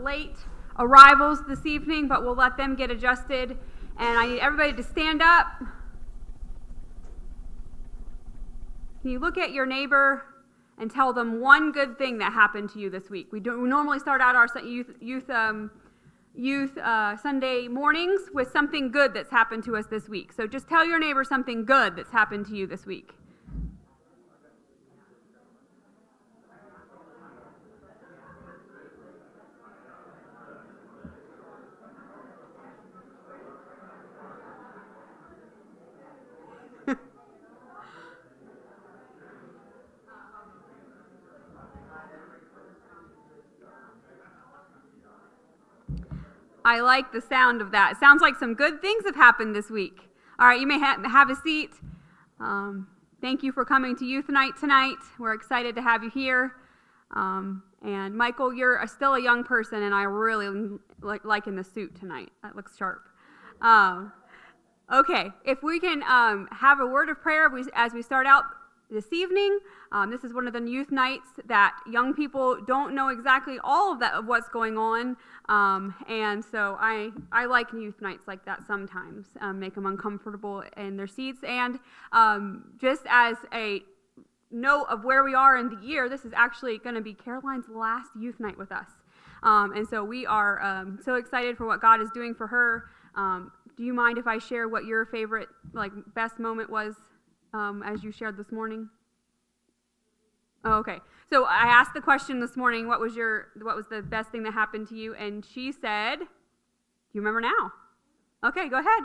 late arrivals this evening, but we'll let them get adjusted. And I need everybody to stand up. Can you look at your neighbor and tell them one good thing that happened to you this week? We normally start out our youth Sunday mornings with something good that's happened to us this week. So just tell your neighbor something good that's happened to you this week. I like the sound of that. It sounds like some good things have happened this week. All right, you may have a seat. Thank you for coming to Youth Night tonight. We're excited to have you here. And Michael, you're still a young person, and I really like in the suit tonight. That looks sharp. Okay, if we can have a word of prayer as we start out this evening. This is one of the youth nights that young people don't know exactly all of what's going on, and so I like youth nights like that sometimes, make them uncomfortable in their seats. And just as a note of where we are in the year, this is actually going to be Caroline's last youth night with us, and so we are so excited for what God is doing for her. Do you mind if I share what your favorite, best moment was as you shared this morning? Oh, okay. So I asked the question this morning, what was the best thing that happened to you? And she said, do you remember now? Okay, go ahead.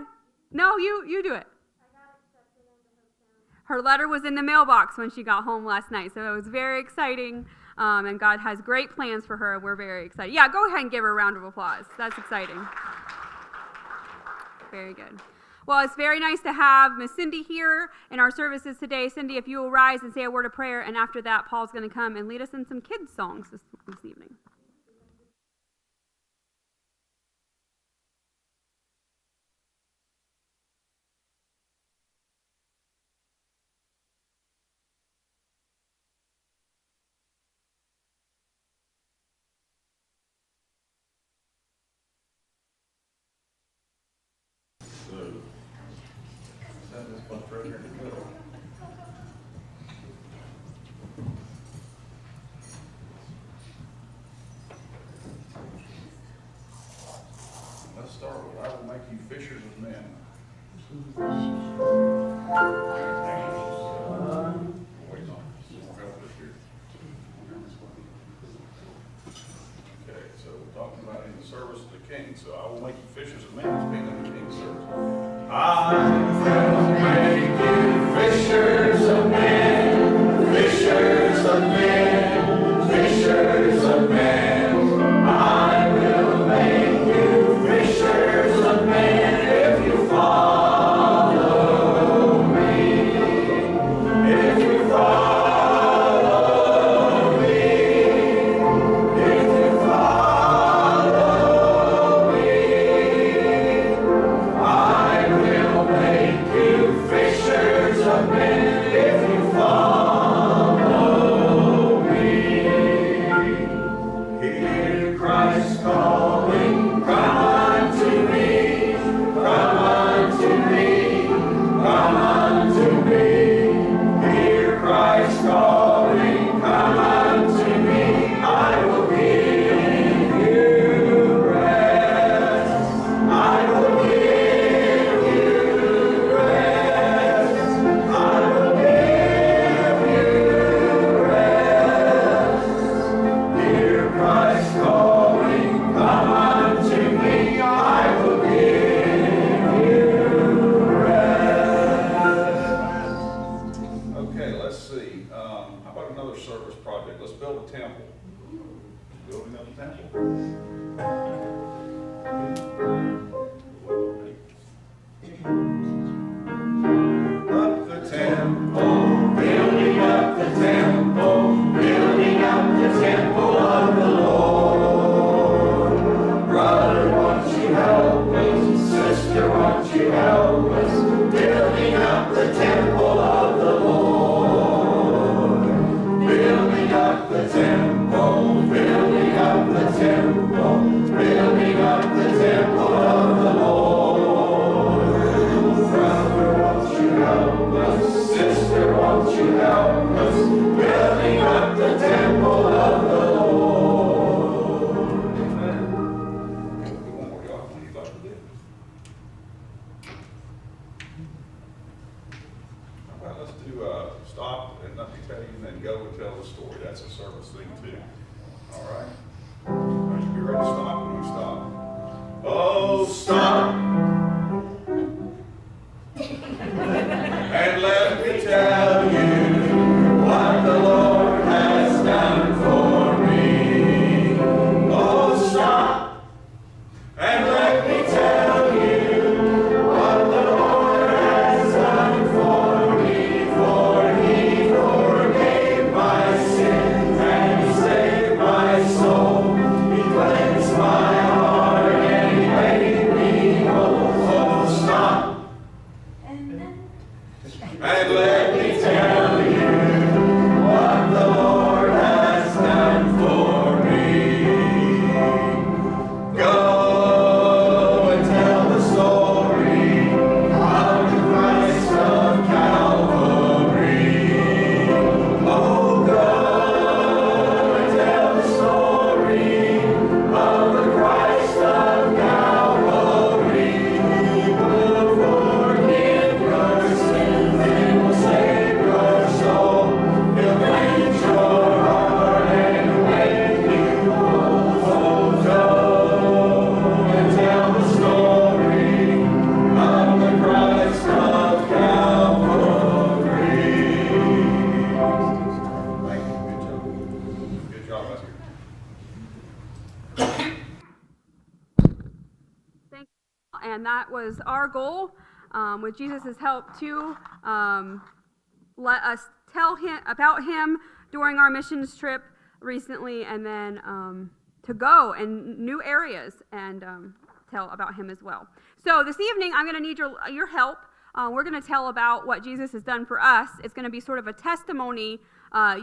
No, you do it. I got accepted into Hope Challenge. Her letter was in the mailbox when she got home last night, so it was very exciting, and God has great plans for her, and we're very excited. Yeah, go ahead and give her a round of applause. That's exciting. Very good. Well, it's very nice to have Miss Cindy here in our services today. Cindy, if you will rise and say a word of prayer, and after that, Paul's going to come and lead us in some kids' songs this evening. Let's start with, I will make you fishers of men. Okay, so we're talking about in the service of the King. So I will make you fishers of men. It's being in the King's service. I will make you fishers of men, fishers of men, fishers of men. I will make you fishers of men if you follow me. If you follow me. If you follow me. I will make you fishers of men. us sing too. All right. Are you ready to stop when we stop? Oh, stop. And let me tell you what the Lord has done for me. Oh, stop. And let me tell you what the Lord has done for me. For he forgave my sins and saved my soul. He cleansed my heart and he made me whole. Oh, stop. And let me tell you what the Lord has done for me. Go and tell the story of the Christ of Calvary. Oh, go and tell the story of the Christ of Calvary. He will forgive your sins and will save your soul. He'll cleanse your heart and make you whole. Oh, go and tell the story of the Christ of Calvary. Thank you. Good job. Good job, Lester. Thank you. And that was our goal, with Jesus' help to let us tell him about him during our missions trip recently, and then to go in new areas and tell about him as well. So this evening, I'm going to need your help. We're going to tell about what Jesus has done for us. It's going to be sort of a testimony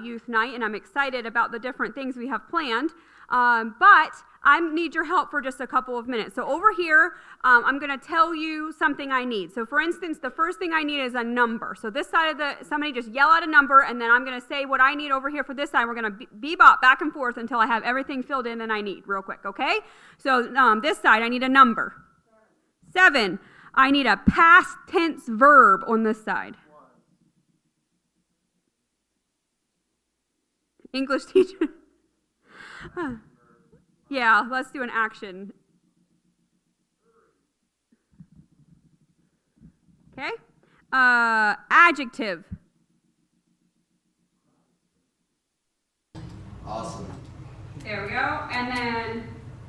youth night, and I'm excited about the different things we have planned. But I need your help for just a couple of minutes. So over here, I'm going to tell you something I need. So for instance, the first thing I need is a number. So this side of somebody just yell out a number, and then I'm going to say what I need over here for this side. We're going to bebop back and forth until I have everything filled in that I need real quick, okay? So this side, I need a number. 7. I need a past tense verb on this side. English teacher. Yeah, let's do an action. Okay. Adjective. Awesome. There we go. And then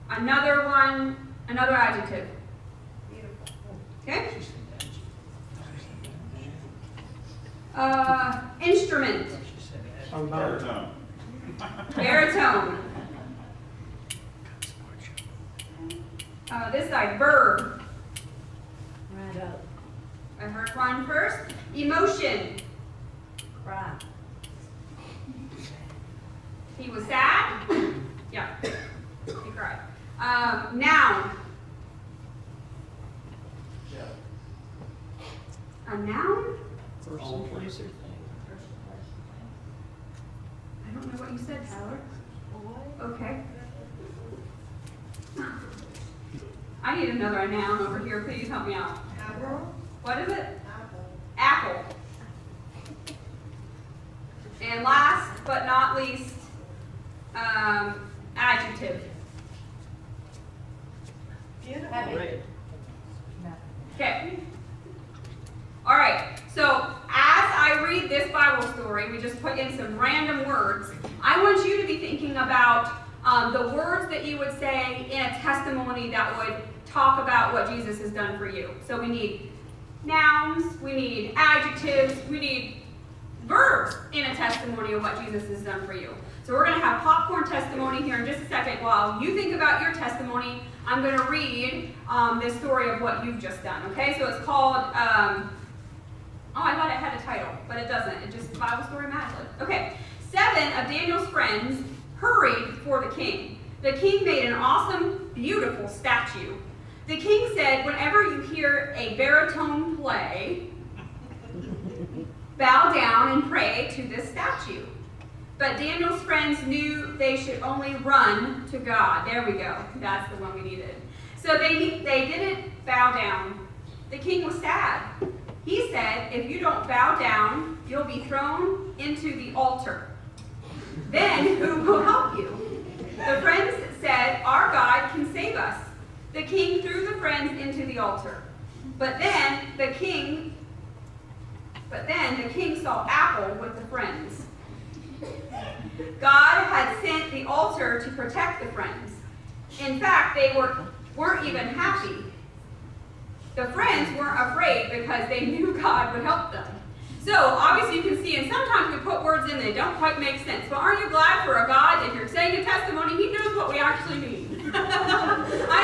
another one, another adjective. Okay. Instrument. Baritone. Baritone. This side, verb. Right up. I heard one first. Emotion. Cry. He was sad. Yeah. He cried. Noun. A noun? Person, place, or thing. I don't know what you said, Tyler. Okay. I need another noun over here. Please help me out. Apple. What is it? Apple. Apple. And last but not least, adjective. Beautiful. Okay. All right. So as I read this Bible story, we just put in some random words. I want you to be thinking about the words that you would say in a testimony that would talk about what Jesus has done for you. So we need nouns, we need adjectives, we need verbs in a testimony of what Jesus has done for you. So we're going to have popcorn testimony here in just a second. While you think about your testimony, I'm going to read this story of what you've just done. Okay, so it's called, I thought it had a title, but it doesn't. It's just Bible Story Mad Lib. Okay, 7 of Daniel's friends hurried for the king. The king made an awesome, beautiful statue. The king said, whenever you hear a baritone play, bow down and pray to this statue. But Daniel's friends knew they should only run to God. There we go. That's the one we needed. So they didn't bow down. The king was sad. He said, if you don't bow down, you'll be thrown into the altar. Then who will help you? The friends said, our God can save us. The king threw the friends into the altar. But then the king saw Apple with the friends. God had sent the altar to protect the friends. In fact, they weren't even happy. The friends weren't afraid because they knew God would help them. So, obviously you can see, and sometimes we put words in that don't quite make sense, but aren't you glad for a God, if you're saying a testimony, he knows what we actually mean. I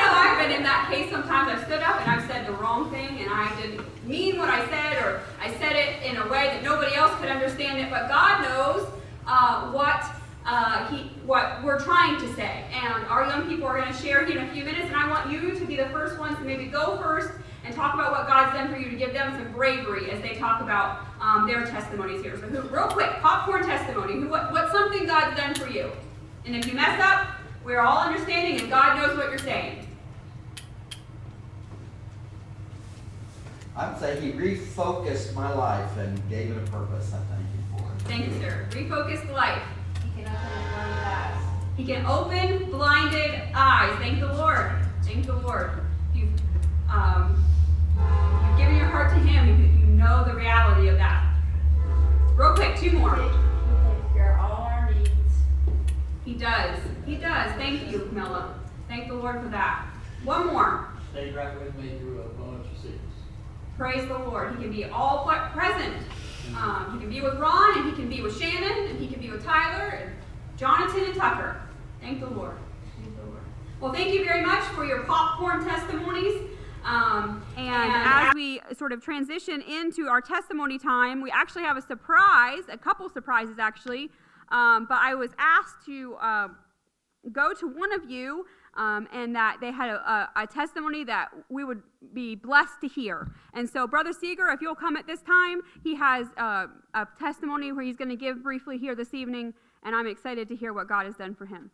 know I've been in that case sometimes. I've stood up and I've said the wrong thing, and I didn't mean what I said, or I said it in a way that nobody else could understand it, but God knows what we're trying to say. And our young people are going to share here in a few minutes, and I want you to be the first ones to maybe go first and talk about what God's done for you, to give them some bravery as they talk about their testimonies here. So real quick, popcorn testimony. What's something God's done for you? And if you mess up, we're all understanding and God knows what you're saying. I'd say he refocused my life and gave it a purpose. I thank you for it. Thank you, sir. Refocus the life. He can open his blinded eyes. He can open blinded eyes. Thank the Lord. Thank the Lord. You've given your heart to him. You know the reality of that. Real quick, two more. He takes care of all our needs. He does. He does. Thank you, Camilla. Thank the Lord for that. One more. Stayed right with me through a bunch of seasons. Praise the Lord. He can be all present. He can be with Ron, and he can be with Shannon, and he can be with Tyler, and Jonathan, and Tucker. Thank the Lord. Thank the Lord. Well, thank you very much for your popcorn testimonies. And as we sort of transition into our testimony time, we actually have a surprise, a couple surprises actually. But I was asked to go to one of you, and that they had a testimony that we would be blessed to hear. And so, Brother Seeger, if you'll come at this time, he has a testimony where he's going to give briefly here this evening, and I'm excited to hear what God has done for him.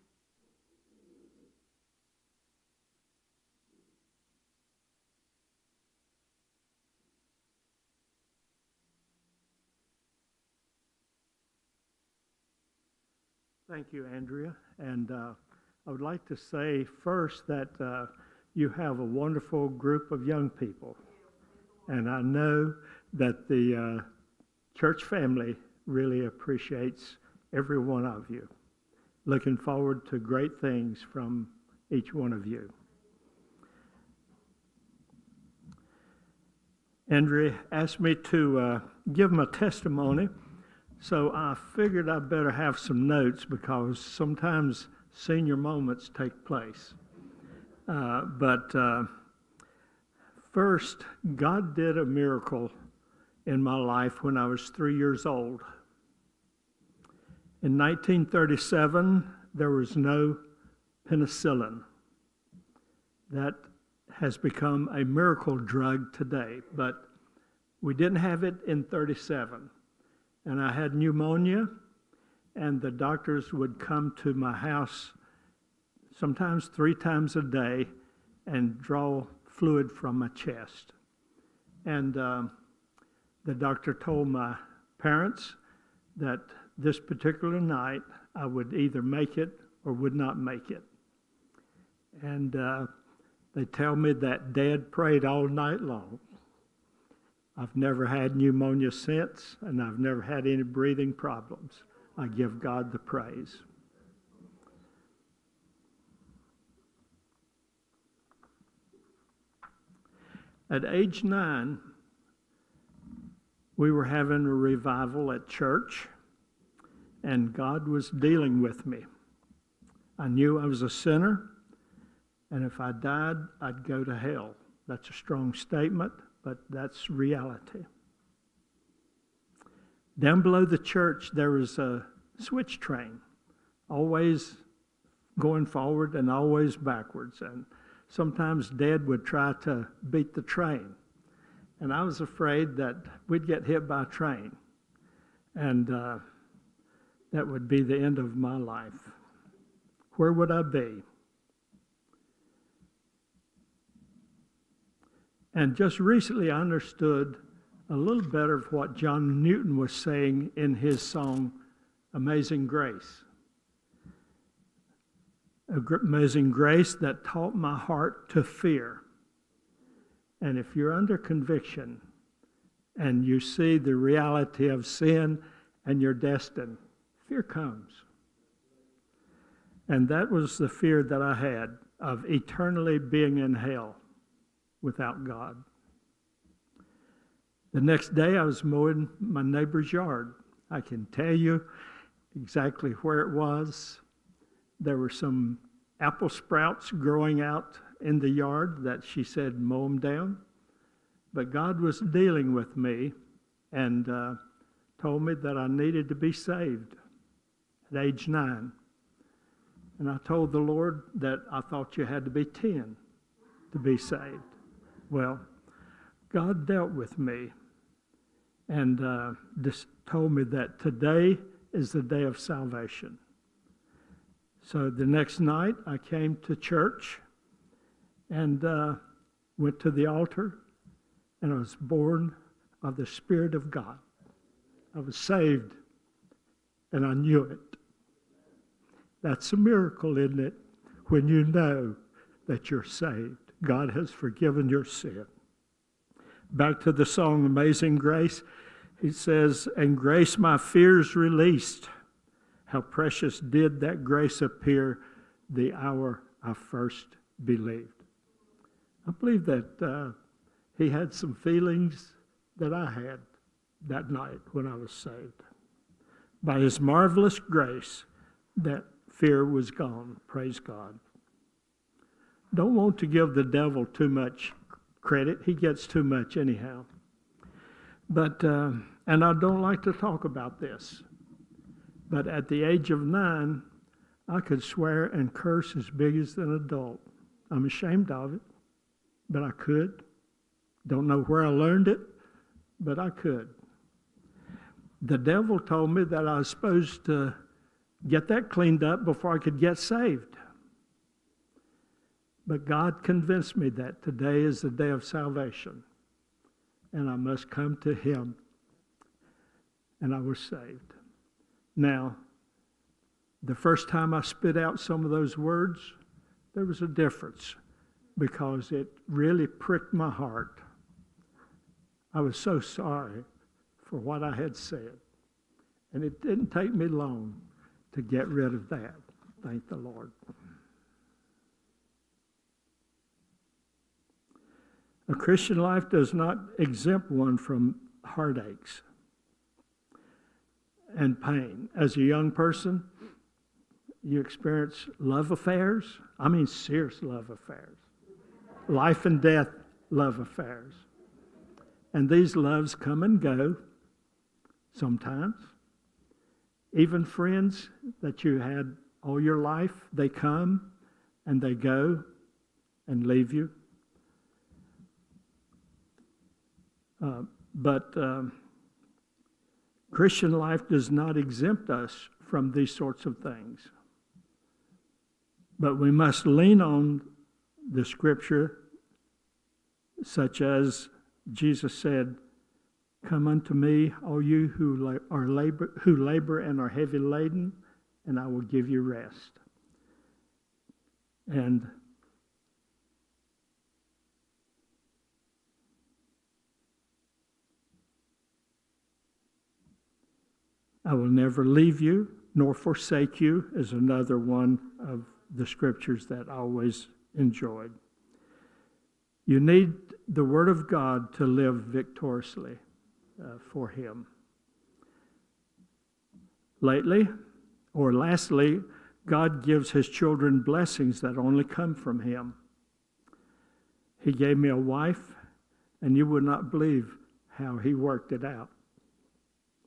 Thank you, Andrea. And I would like to say first that you have a wonderful group of young people. And I know that the church family really appreciates every one of you. Looking forward to great things from each one of you. Andrea asked me to give him a testimony. So I figured I'd better have some notes because sometimes senior moments take place. But first, God did a miracle in my life when I was 3 years old. In 1937, there was no penicillin. That has become a miracle drug today, but we didn't have it in 37. And I had pneumonia, and the doctors would come to my house sometimes 3 times a day and draw fluid from my chest. And the doctor told my parents that this particular night I would either make it or would not make it. And they tell me that Dad prayed all night long. I've never had pneumonia since, and I've never had any breathing problems. I give God the praise. At age 9, we were having a revival at church, and God was dealing with me. I knew I was a sinner, and if I died, I'd go to hell. That's a strong statement, but that's reality. Down below the church, there was a switch train, always going forward and always backwards. And sometimes Dad would try to beat the train. And I was afraid that we'd get hit by a train. And that would be the end of my life. Where would I be? And just recently I understood a little better of what John Newton was saying in his song, Amazing Grace. Amazing Grace that taught my heart to fear. And if you're under conviction and you see the reality of sin and you're destined, fear comes. And that was the fear that I had of eternally being in hell without God. The next day I was mowing my neighbor's yard. I can tell you exactly where it was. There were some apple sprouts growing out in the yard that she said, mow them down. But God was dealing with me and told me that I needed to be saved at age 9. And I told the Lord that I thought you had to be 10 to be saved. Well, God dealt with me and just told me that today is the day of salvation. So the next night I came to church and went to the altar, and I was born of the Spirit of God. I was saved, and I knew it. That's a miracle, isn't it? When you know that you're saved. God has forgiven your sin. Back to the song Amazing Grace, he says, and grace my fears released. How precious did that grace appear the hour I first believed. I believe that he had some feelings that I had that night when I was saved. By his marvelous grace, that fear was gone. Praise God. Don't want to give the devil too much credit. He gets too much anyhow. But, and I don't like to talk about this, but at the age of 9, I could swear and curse as big as an adult. I'm ashamed of it, but I could. Don't know where I learned it, but I could. The devil told me that I was supposed to get that cleaned up before I could get saved. But God convinced me that today is the day of salvation, and I must come to him. And I was saved. Now, the first time I spit out some of those words, there was a difference because it really pricked my heart. I was so sorry for what I had said. And it didn't take me long to get rid of that. Thank the Lord. A Christian life does not exempt one from heartaches and pain. As a young person, you experience love affairs. I mean serious love affairs. Life and death love affairs. And these loves come and go sometimes. Even friends that you had all your life, they come and they go and leave you. But Christian life does not exempt us from these sorts of things. But we must lean on the Scripture, such as Jesus said, come unto me, all you who labor and are heavy laden, and I will give you rest. And I will never leave you nor forsake you is another one of the scriptures that I always enjoyed. You need the Word of God to live victoriously for Him. Lastly, God gives His children blessings that only come from Him. He gave me a wife, and you would not believe how He worked it out.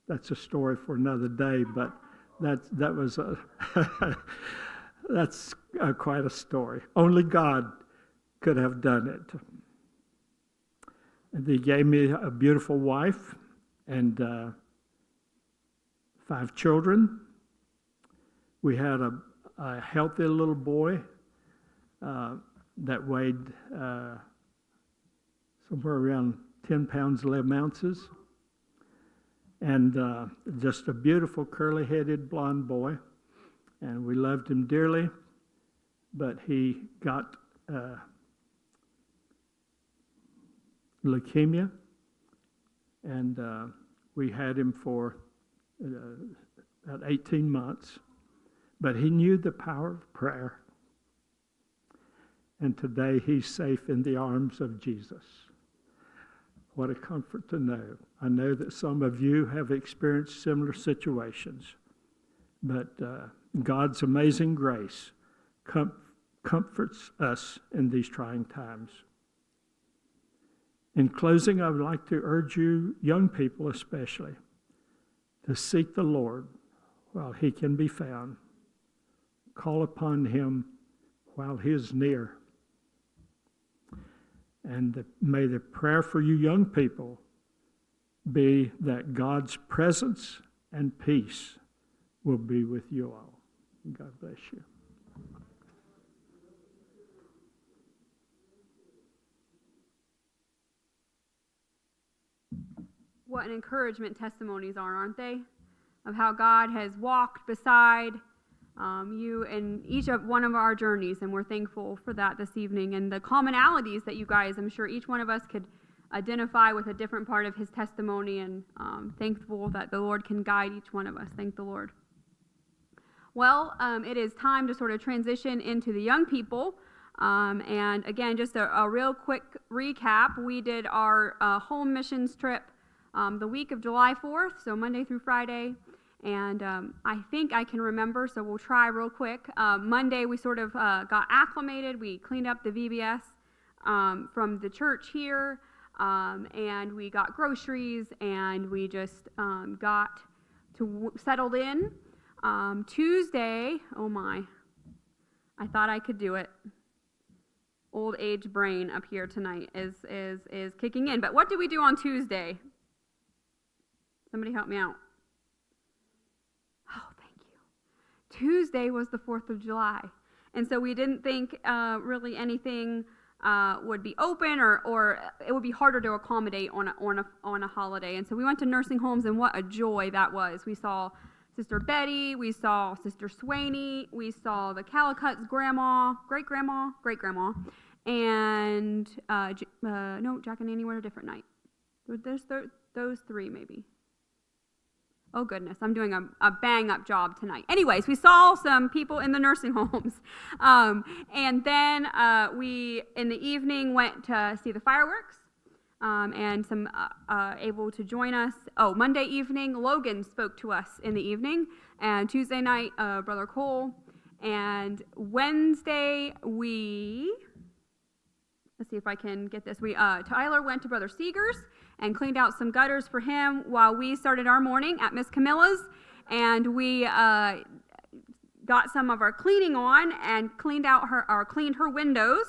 That's a story for another day, but that was that's quite a story. Only God could have done it. And He gave me a beautiful wife and 5 children. We had a healthy little boy that weighed somewhere around 10 pounds, 11 ounces. And just a beautiful curly-headed blonde boy. And we loved him dearly. but he got leukemia, and we had him for about 18 months. But he knew the power of prayer, and today he's safe in the arms of Jesus. What a comfort to know. I know that some of you have experienced similar situations, but God's amazing grace comforts us in these trying times. In closing, I would like to urge you, young people especially, to seek the Lord while he can be found. Call upon him while he is near. And may the prayer for you young people be that God's presence and peace will be with you all. God bless you. What an encouragement testimonies are, aren't they? Of how God has walked beside you in each of one of our journeys, and we're thankful for that this evening. And the commonalities that you guys, I'm sure each one of us could identify with a different part of his testimony, and thankful that the Lord can guide each one of us. Thank the Lord. Well, it is time to sort of transition into the young people. And again, just a real quick recap. We did our home missions trip the week of July 4th, so Monday through Friday. And I think I can remember, so we'll try real quick. Monday, we sort of got acclimated. We cleaned up the VBS from the church here, and we got groceries, and we just got settled in. Tuesday, oh my, I thought I could do it. Old age brain up here tonight is kicking in. But what did we do on Tuesday? Somebody help me out. Oh, thank you. Tuesday was the 4th of July. And so we didn't think really anything would be open, or it would be harder to accommodate on a holiday. And so we went to nursing homes, and what a joy that was. We saw Sister Betty, we saw Sister Swaney, we saw the Callicut's grandma, great-grandma, and no, Jack and Annie were a different night. Those three maybe. Oh goodness, I'm doing a bang-up job tonight. Anyways, we saw some people in the nursing homes. And then we, in the evening, went to see the fireworks. And some able to join us. Oh, Monday evening, Logan spoke to us in the evening. And Tuesday night, Brother Cole. And Wednesday, let's see if I can get this. Tyler went to Brother Seeger's and cleaned out some gutters for him while we started our morning at Miss Camilla's. And we got some of our cleaning on and cleaned her windows.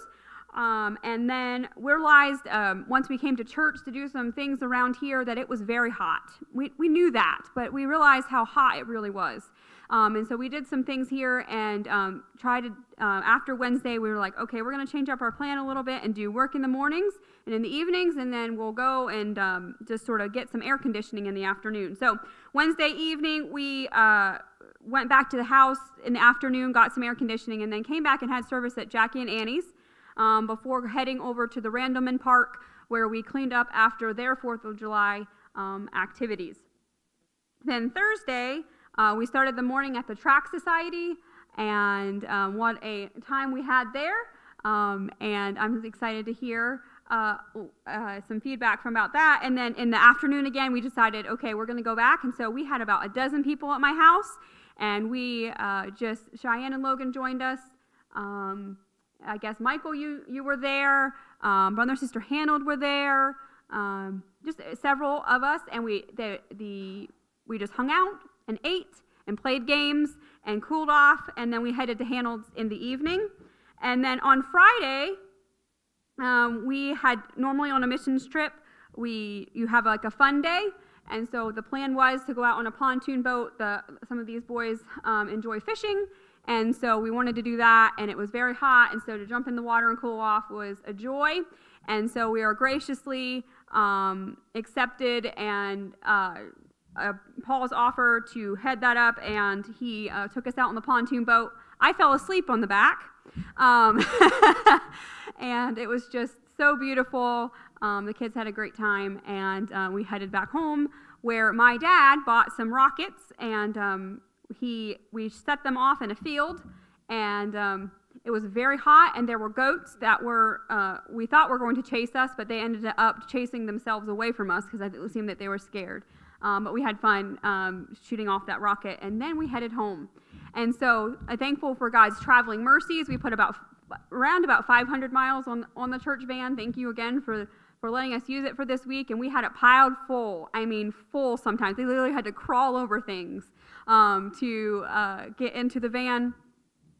And then we realized once we came to church to do some things around here that it was very hot. We knew that, but we realized how hot it really was. And so we did some things here and tried to, after Wednesday, we were like, okay, we're going to change up our plan a little bit and do work in the mornings and in the evenings, and then we'll go and just sort of get some air conditioning in the afternoon. So Wednesday evening, we went back to the house in the afternoon, got some air conditioning, and then came back and had service at Jackie and Annie's before heading over to the Randleman Park, where we cleaned up after their 4th of July activities. Then Thursday, we started the morning at the Track Society, and what a time we had there. And I'm excited to hear some feedback from about that. And then in the afternoon again, we decided, okay, we're going to go back. And so we had about a dozen people at my house, and we Cheyenne and Logan joined us. I guess Michael, you were there. Brother and Sister Hanold were there. Just several of us, and we just hung out and ate and played games and cooled off, and then we headed to Hanold's in the evening. And then on Friday, we had normally on a missions trip, you have like a fun day, and so the plan was to go out on a pontoon boat. Some of these boys enjoy fishing, and so we wanted to do that, and it was very hot, and so to jump in the water and cool off was a joy. And so we are graciously accepted and Paul's offer to head that up, and he took us out on the pontoon boat. I fell asleep on the back, Um, and it was just so beautiful. The kids had a great time, and we headed back home where my dad bought some rockets, and we set them off in a field, and it was very hot, and there were goats that were we thought were going to chase us, but they ended up chasing themselves away from us because it seemed that they were scared. But we had fun shooting off that rocket, and then we headed home. And so I'm thankful for God's traveling mercies. We put around about 500 miles on the church van. Thank you again for letting us use it for this week. And we had it piled full. I mean, full sometimes. We literally had to crawl over things to get into the van.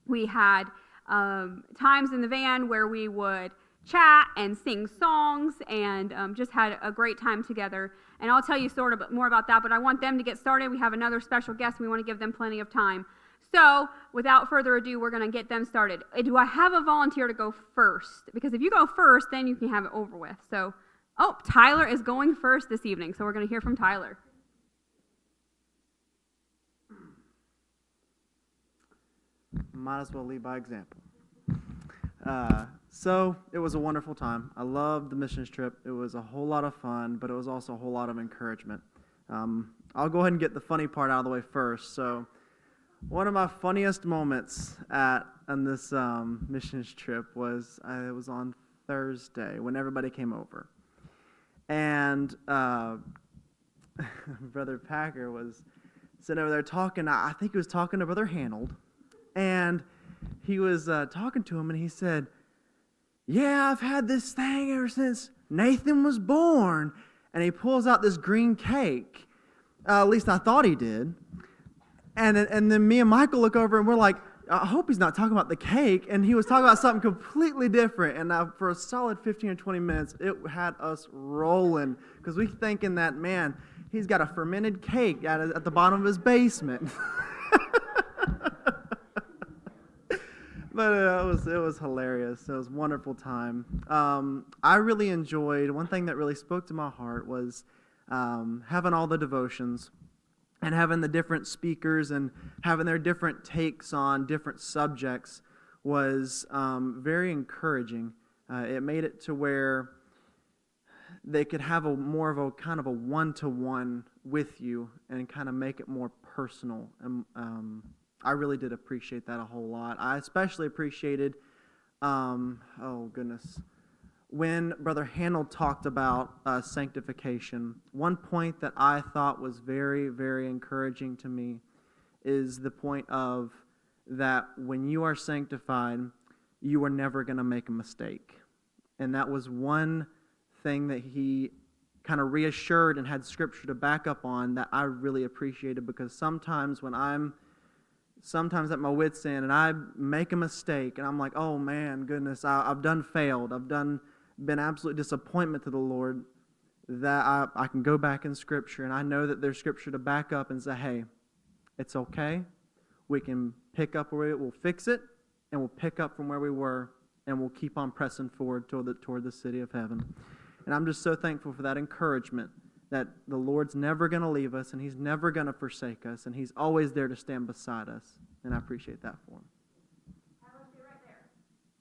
We had times in the van where we would chat and sing songs and just had a great time together. And I'll tell you sort of more about that, but I want them to get started. We have another special guest. We want to give them plenty of time. So without further ado, we're going to get them started. Do I have a volunteer to go first? Because if you go first, then you can have it over with. So, Tyler is going first this evening, so we're going to hear from Tyler. Might as well lead by example. So it was a wonderful time. I loved the missions trip. It was a whole lot of fun, but it was also a whole lot of encouragement. I'll go ahead and get the funny part out of the way first. So one of my funniest moments on this missions trip was it was on Thursday when everybody came over. And Brother Packer was sitting over there talking. I think he was talking to Brother Hanold. And he was talking to him, and he said, "Yeah, I've had this thing ever since Nathan was born." And he pulls out this green cake. At least I thought he did. And then me and Michael look over, and we're like, I hope he's not talking about the cake. And he was talking about something completely different. And for a solid 15 or 20 minutes, it had us rolling. Because we thinking that, man, he's got a fermented cake at the bottom of his basement. But it was hilarious. It was a wonderful time. I really enjoyed, one thing that really spoke to my heart was having all the devotions and having the different speakers and having their different takes on different subjects was very encouraging. It made it to where they could have more of a kind of a one-to-one with you and kind of make it more personal. I really did appreciate that a whole lot. I especially appreciated, when Brother Hanold talked about sanctification. One point that I thought was very, very encouraging to me is the point of that when you are sanctified, you are never going to make a mistake. And that was one thing that he kind of reassured and had scripture to back up on that I really appreciated, because sometimes when I'm at my wit's end and I make a mistake and I'm like, oh man, goodness, I've done failed. I've been absolute disappointment to the Lord, that I can go back in Scripture and I know that there's Scripture to back up and say, hey, it's okay. We can pick up we'll fix it, and we'll pick up from where we were, and we'll keep on pressing forward toward the city of heaven. And I'm just so thankful for that encouragement, that the Lord's never going to leave us, and He's never going to forsake us, and He's always there to stand beside us. And I appreciate that for Him. I left it right there.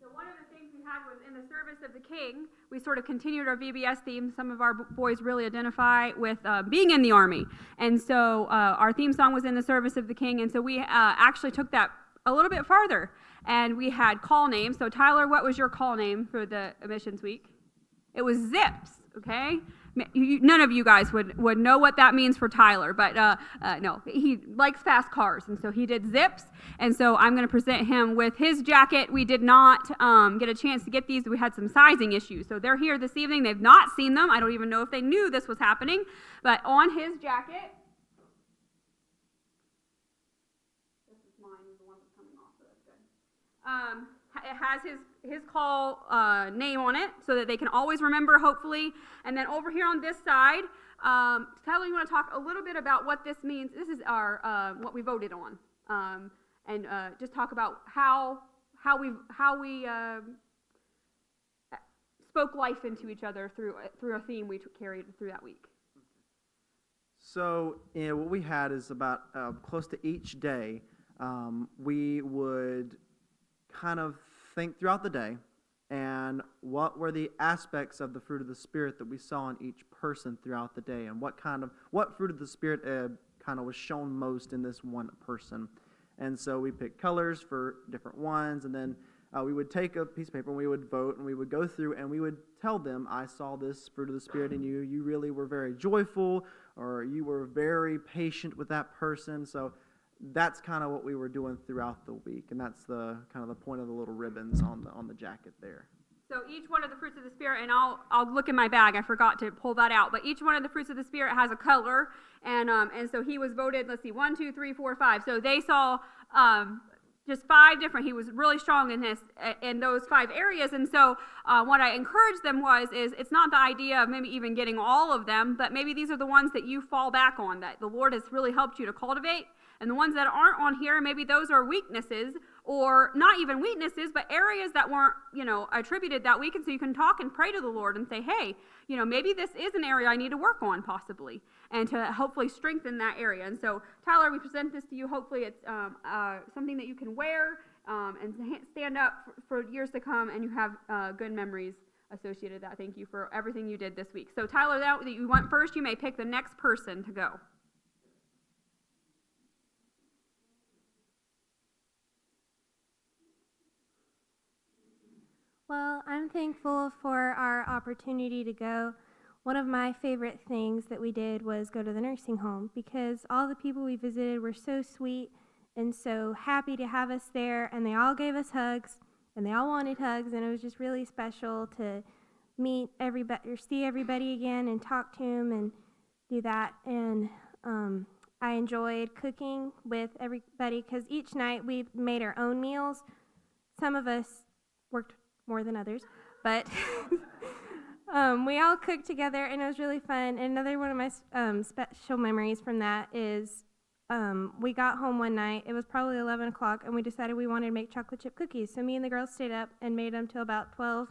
So one of the things we had was in the service of the King, we sort of continued our VBS theme. Some of our boys really identify with being in the Army. And so our theme song was in the service of the King, and so we actually took that a little bit farther. And we had call names. So Tyler, what was your call name for the Missions Week? It was Zips, okay? None of you guys would know what that means for Tyler, but no, he likes fast cars, and so he did Zips, and so I'm going to present him with his jacket. We did not get a chance to get these. We had some sizing issues, so they're here this evening. They've not seen them. I don't even know if they knew this was happening, but on his jacket, this is mine, the one that's coming off, so that's good. It has his call name on it so that they can always remember, hopefully. And then over here on this side, Tyler, you want to talk a little bit about what this means? This is our what we voted on, and just talk about how we spoke life into each other through a theme we carried through that week. So what we had is about close to each day, we would kind of think throughout the day and what were the aspects of the fruit of the Spirit that we saw in each person throughout the day, and what fruit of the Spirit kind of was shown most in this one person. And so we picked colors for different ones, and then we would take a piece of paper and we would vote, and we would go through and we would tell them, I saw this fruit of the Spirit in you. You really were very joyful, or you were very patient with that person. So that's kind of what we were doing throughout the week, and that's the kind of the point of the little ribbons on the jacket there. So each one of the fruits of the Spirit, and I'll look in my bag. I forgot to pull that out. But each one of the fruits of the Spirit has a color, and so he was voted. Let's see, 1, 2, 3, 4, 5. So they saw just 5 different. He was really strong in those 5 areas. And so what I encouraged them is it's not the idea of maybe even getting all of them, but maybe these are the ones that you fall back on that the Lord has really helped you to cultivate. And the ones that aren't on here, maybe those are weaknesses, or not even weaknesses, but areas that weren't, attributed that week. And so you can talk and pray to the Lord and say, hey, maybe this is an area I need to work on possibly, and to hopefully strengthen that area. And so, Tyler, we present this to you. Hopefully it's something that you can wear and stand up for years to come, and you have good memories associated with that. Thank you for everything you did this week. So, Tyler, now that you went first, you may pick the next person to go. Well, I'm thankful for our opportunity to go. One of my favorite things that we did was go to the nursing home, because all the people we visited were so sweet and so happy to have us there, and they all gave us hugs, and they all wanted hugs, and it was just really special to meet everybody or see everybody again and talk to them and do that. And I enjoyed cooking with everybody, because each night we made our own meals. Some of us worked more than others, but we all cooked together, and it was really fun. And another one of my special memories from that is we got home one night. It was probably 11 o'clock, and we decided we wanted to make chocolate chip cookies. So me and the girls stayed up and made them till about 12,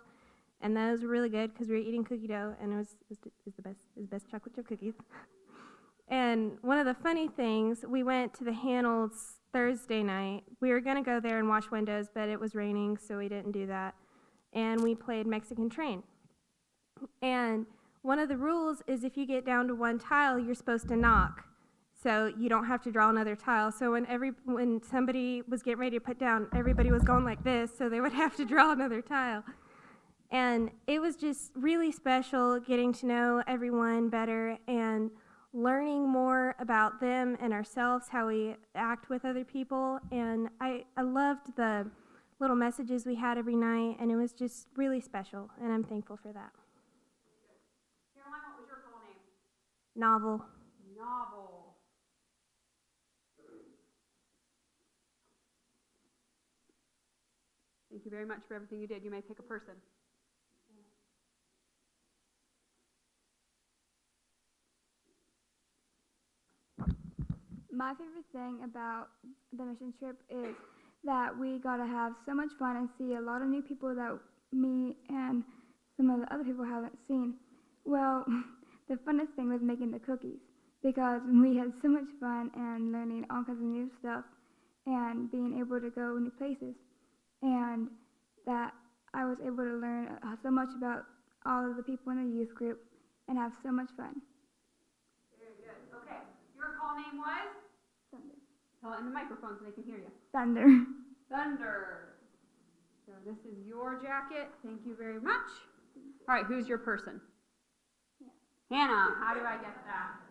and those were really good because we were eating cookie dough, and it was the best chocolate chip cookies. And one of the funny things, we went to the Hanels Thursday night. We were going to go there and wash windows, but it was raining, so we didn't do that. And we played Mexican Train. And one of the rules is if you get down to one tile, you're supposed to knock, so you don't have to draw another tile. So when somebody was getting ready to put down, everybody was going like this, so they would have to draw another tile. And it was just really special getting to know everyone better and learning more about them and ourselves, how we act with other people. And I loved the little messages we had every night, and it was just really special, and I'm thankful for that. Caroline, what was your full name? Novel. Thank you very much for everything you did. You may pick a person. My favorite thing about the mission trip is that we got to have so much fun and see a lot of new people that me and some of the other people haven't seen. Well, the funnest thing was making the cookies, because we had so much fun and learning all kinds of new stuff and being able to go new places, and that I was able to learn so much about all of the people in the youth group and have so much fun. Very good. Okay. Your call name was? Thunder. Tell it in the microphone so they can hear you. Thunder. Thunder. So this is your jacket. Thank you very much. All right, who's your person? Hannah. How do I get that?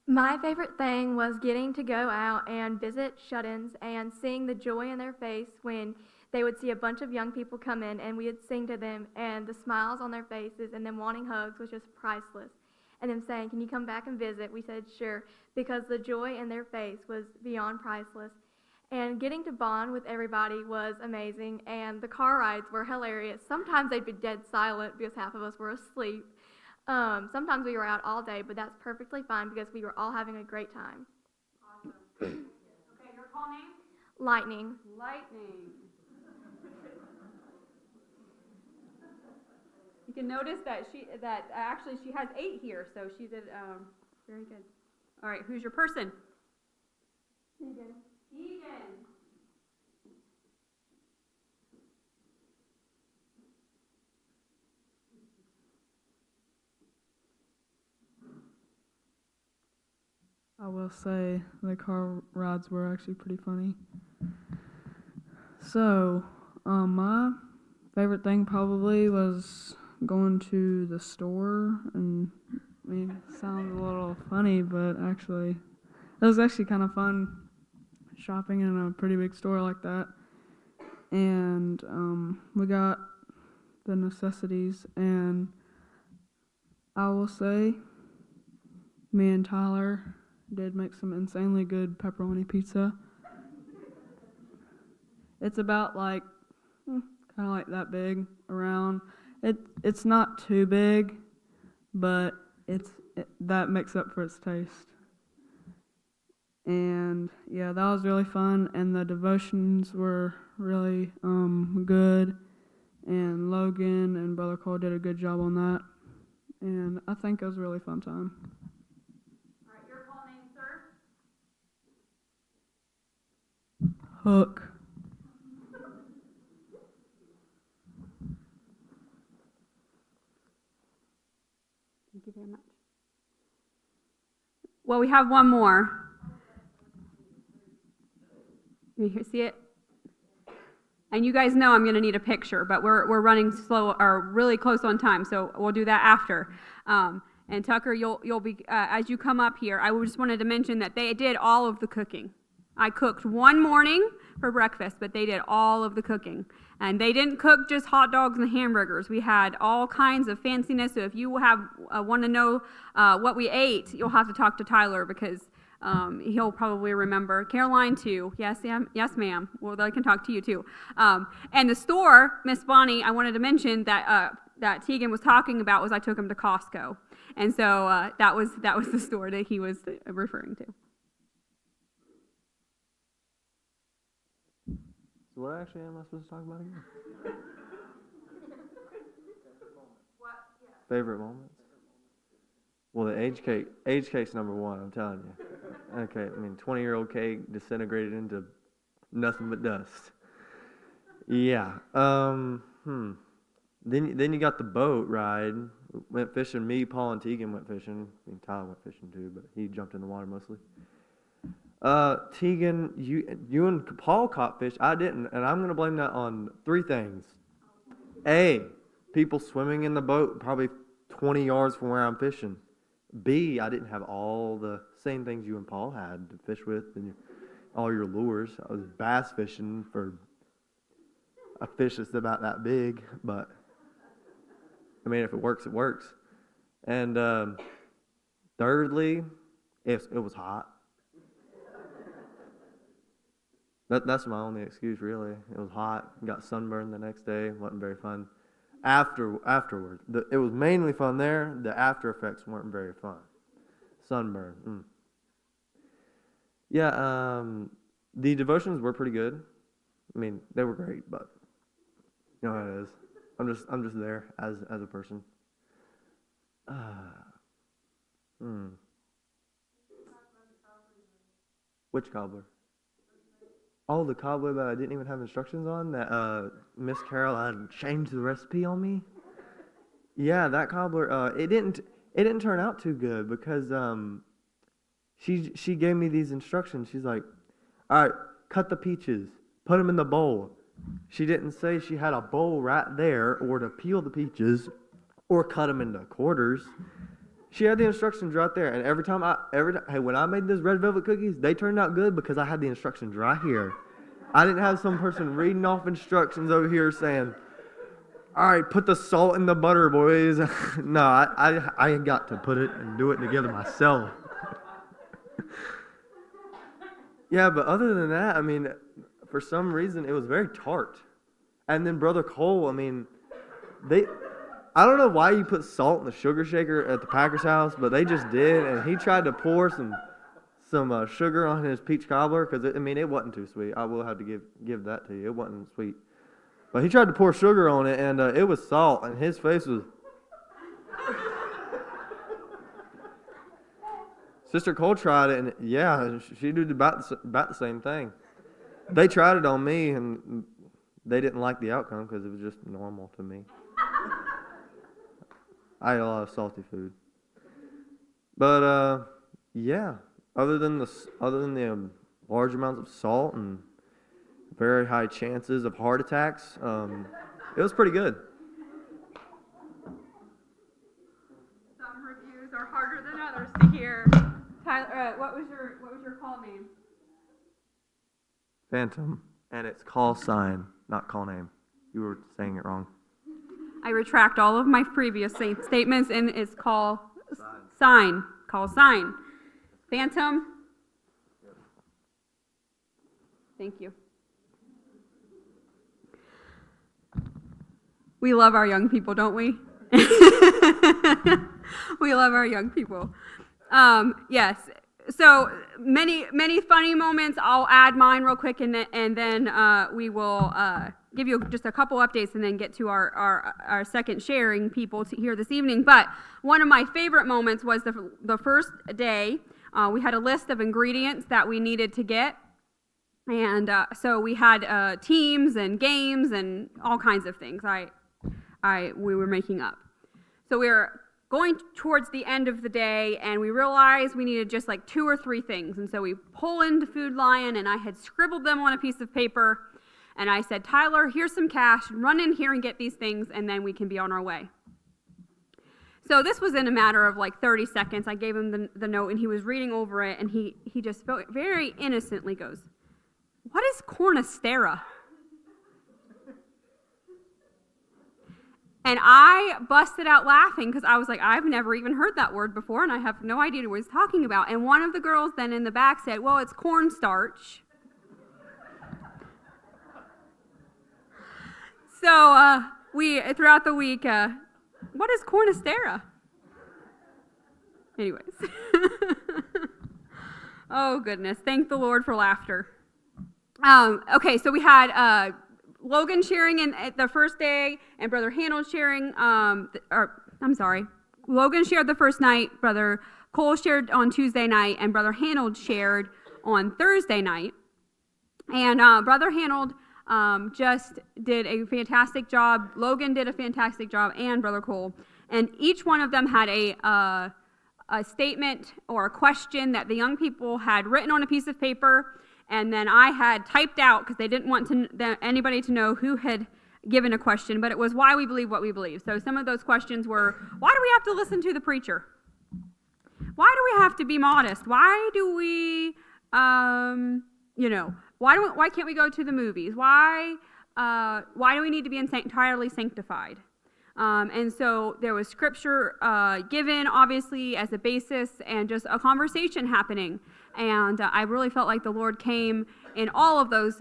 My favorite thing was getting to go out and visit shut-ins and seeing the joy in their face when they would see a bunch of young people come in and we would sing to them, and the smiles on their faces and them wanting hugs was just priceless. And them saying, can you come back and visit? We said, sure, because the joy in their face was beyond priceless. And getting to bond with everybody was amazing, and the car rides were hilarious. Sometimes they'd be dead silent because half of us were asleep. Sometimes we were out all day, but that's perfectly fine because we were all having a great time. Awesome. Okay, your call name? Lightning. Lightning. You can notice that she has 8 here, so she did very good. All right, who's your person? CJ. Tegan. I will say the car rides were actually pretty funny. So, my favorite thing probably was going to the store, and I mean, it sounds a little funny, but actually, it was actually kind of fun shopping in a pretty big store like that. And we got the necessities, and I will say, me and Tyler did make some insanely good pepperoni pizza. It's about like kind of like that big around. It's not too big, but that makes up for its taste. And yeah, that was really fun, and the devotions were really good, and Logan and Brother Cole did a good job on that, and I think it was a really fun time. All right, your call name, sir? Hook. Thank you very much. Well, we have one more. You see it? And you guys know I'm going to need a picture, but we're running slow or really close on time, so we'll do that after. And Tucker, you'll be as you come up here. I just wanted to mention that they did all of the cooking. I cooked one morning for breakfast, but they did all of the cooking. And they didn't cook just hot dogs and hamburgers. We had all kinds of fanciness. So if you want to know what we ate, you'll have to talk to Tyler because he'll probably remember. Caroline too. Yes, ma'am. Well, they can talk to you too. And the store, Miss Bonnie, I wanted to mention that that Tegan was talking about was I took him to Costco, and so that was the store that he was referring to. So what actually am I supposed to talk about again? Favorite moments? Well, the age cake's number one, I'm telling you. Okay, I mean, 20-year-old cake disintegrated into nothing but dust. Yeah. Then you got the boat ride. Went fishing. Me, Paul, and Tegan went fishing. I mean, Tyler went fishing too, but he jumped in the water mostly. Tegan, you and Paul caught fish. I didn't, and I'm gonna blame that on three things. A, people swimming in the boat probably 20 yards from where I'm fishing. B, I didn't have all the same things you and Paul had to fish with and all your lures. I was bass fishing for a fish that's about that big, but I mean, if it works, it works. And thirdly, it was hot. That's my only excuse, really. It was hot. Got sunburned the next day. Wasn't very fun. Afterward, it was mainly fun there. The after effects weren't very fun. Sunburn. Yeah. The devotions were pretty good. I mean, they were great, but you know how it is. I'm just there as a person. Which cobbler? Oh, the cobbler that I didn't even have instructions on, that Miss Carol had changed the recipe on me. Yeah, that cobbler, it didn't turn out too good because she gave me these instructions. She's like, all right, cut the peaches, put them in the bowl. She didn't say she had a bowl right there or to peel the peaches or cut them into quarters. She had the instructions right there, and every time when I made those red velvet cookies, they turned out good because I had the instructions right here. I didn't have some person reading off instructions over here saying, all right, put the salt in the butter, boys. No, I got to put it and do it together myself. Yeah, but other than that, I mean, for some reason, it was very tart. And then Brother Cole, I mean, I don't know why you put salt in the sugar shaker at the Packers house, but they just did, and he tried to pour some sugar on his peach cobbler because it wasn't too sweet. I will have to give that to you. It wasn't sweet, but he tried to pour sugar on it, and it was salt, and his face was. Sister Cole tried it, and yeah, she did about the same thing. They tried it on me, and they didn't like the outcome because it was just normal to me. I ate a lot of salty food. But yeah, other than the large amounts of salt and very high chances of heart attacks, it was pretty good. Some reviews are harder than others to hear. Tyler, what was your call name? Phantom, and it's call sign, not call name. You were saying it wrong. I retract all of my previous statements, and it's call sign. Call sign. Phantom. Thank you. We love our young people, don't we? We love our young people. Yes. So many funny moments. I'll add mine real quick, and then we will give you just a couple updates, and then get to our second sharing people to here this evening. But one of my favorite moments was the first day. We had a list of ingredients that we needed to get, and so we had teams and games and all kinds of things. We were making up. So we were going towards the end of the day, and we realized we needed just like 2 or 3 things. And so we pull into Food Lion, and I had scribbled them on a piece of paper, and I said, Tyler, here's some cash, run in here and get these things, and then we can be on our way. So this was in a matter of like 30 seconds. I gave him the note, and he was reading over it, and he just very innocently goes, "What is cornistera?" And I busted out laughing because I was like, I've never even heard that word before, and I have no idea what he's talking about. And one of the girls then in the back said, well, it's cornstarch. So we, throughout the week, what is cornistera? Anyways. Oh, goodness. Thank the Lord for laughter. Okay, so we had Logan sharing at the first day, and Brother Hanold sharing, Logan shared the first night, Brother Cole shared on Tuesday night, and Brother Hanold shared on Thursday night. And Brother Hanold just did a fantastic job. Logan did a fantastic job, and Brother Cole. And each one of them had a statement or a question that the young people had written on a piece of paper, and then I had typed out because they didn't want anybody to know who had given a question, but it was why we believe what we believe. So some of those questions were, why do we have to listen to the preacher? Why do we have to be modest? Why do we, why can't we go to the movies? Why do we need to be entirely sanctified? And so there was scripture given, obviously, as a basis, and just a conversation happening. And I really felt like the Lord came in all of those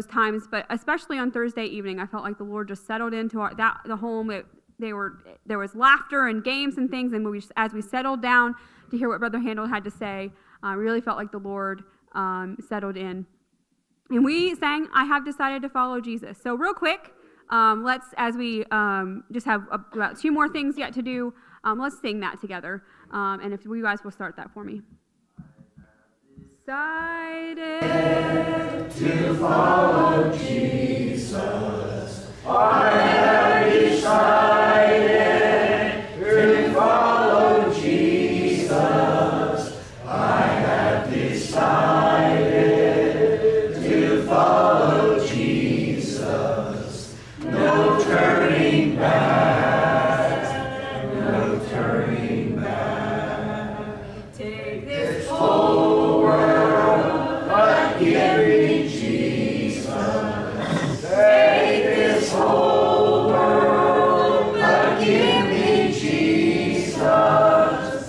times, but especially on Thursday evening, I felt like the Lord just settled into the home. There was laughter and games and things, and as we settled down to hear what Brother Hanold had to say, I really felt like the Lord settled in. And we sang, "I Have Decided to Follow Jesus." So real quick, let's, as we just have about 2 more things yet to do, let's sing that together. And if you guys will start that for me. Decided to follow Jesus. I have decided to follow Jesus. I have decided to follow Jesus. No turning back. No turning back. Take this whole world, but give me Jesus. Take this whole world, but give me Jesus.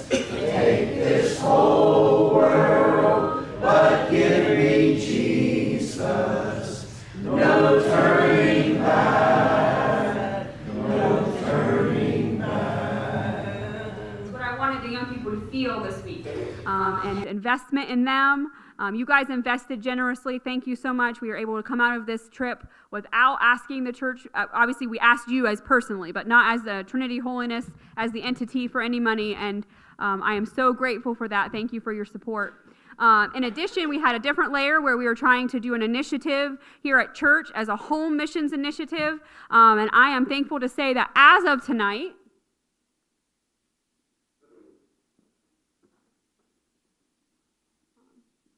Take this whole world, but give me Jesus. No turning back. No turning back. That's what I wanted the young people to feel this week. And investment in them, You guys invested generously. Thank you so much. We were able to come out of this trip without asking the church. Obviously, we asked you as personally, but not as the Trinity Holiness, as the entity, for any money. And I am so grateful for that. Thank you for your support. In addition, we had a different layer where we were trying to do an initiative here at church as a home missions initiative. And I am thankful to say that as of tonight,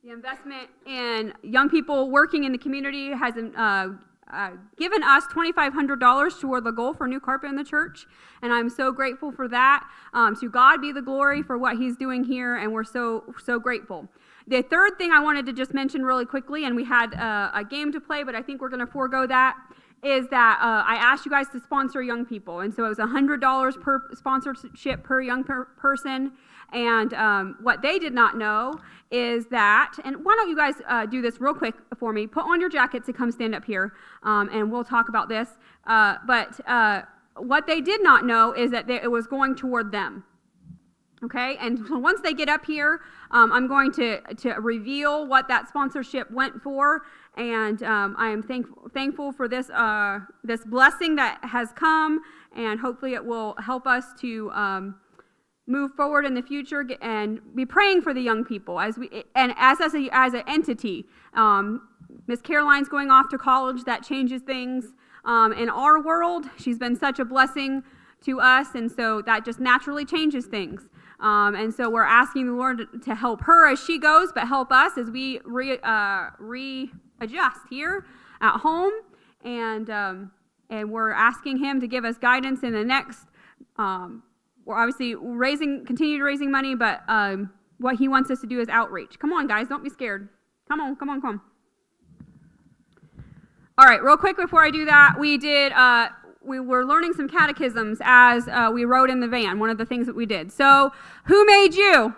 the investment in young people working in the community has given us $2,500 toward the goal for new carpet in the church, and I'm so grateful for that. To God be the glory for what He's doing here, and we're so grateful. The third thing I wanted to just mention really quickly, and we had a game to play, but I think we're going to forego that, is that I asked you guys to sponsor young people, and so it was $100 per sponsorship per young person. And what they did not know is that, and why don't you guys do this real quick for me? Put on your jackets to come stand up here, and we'll talk about this. But what they did not know is that it was going toward them. Okay, and so once they get up here, I'm going to reveal what that sponsorship went for, and I am thankful for this this blessing that has come, and hopefully it will help us to move forward in the future and be praying for the young people as an entity. Miss Caroline's going off to college. That changes things in our world. She's been such a blessing to us, and so that just naturally changes things. And so we're asking the Lord to help her as she goes, but help us as we readjust here at home, and we're asking Him to give us guidance in the next. We're obviously continue raising money, but what He wants us to do is outreach. Come on, guys, don't be scared. Come on. All right, real quick before I do that, we were learning some catechisms as we rode in the van, one of the things that we did. So, who made you?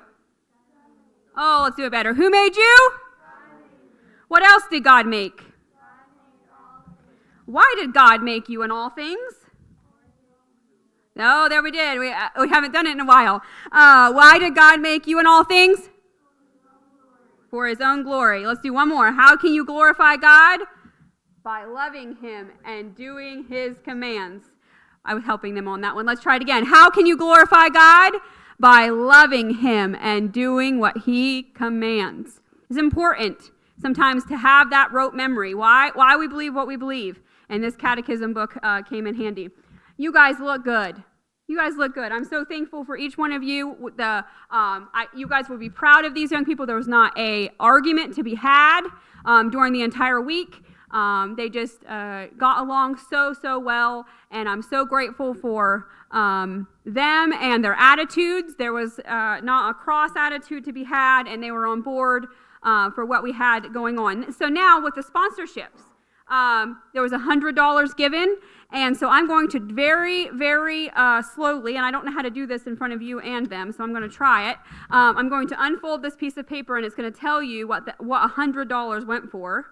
Oh, let's do it better. Who made you? What else did God make? Why did God make you in all things? No, there we did. We haven't done it in a while. Why did God make you in all things? For His own glory. Let's do one more. How can you glorify God? By loving Him and doing His commands. I was helping them on that one. Let's try it again. How can you glorify God? By loving Him and doing what He commands. It's important sometimes to have that rote memory. Why we believe what we believe. And this catechism book came in handy. You guys look good. I'm so thankful for each one of you. You guys will be proud of these young people. There was not an argument to be had during the entire week. They just got along so well, and I'm so grateful for them and their attitudes. There was not a cross attitude to be had, and they were on board for what we had going on. So now with the sponsorships, there was $100 given, and so I'm going to very slowly, and I don't know how to do this in front of you and them, so I'm going to try it. I'm going to unfold this piece of paper, and it's going to tell you what $100 went for.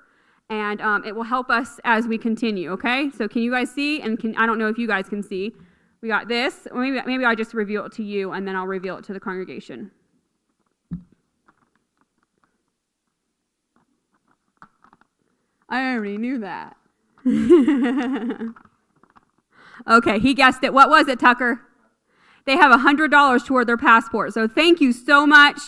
And it will help us as we continue, okay? So can you guys see? And I don't know if you guys can see. We got this. Or maybe I'll just reveal it to you, and then I'll reveal it to the congregation. I already knew that. Okay, he guessed it. What was it, Tucker? They have $100 toward their passport. So thank you so much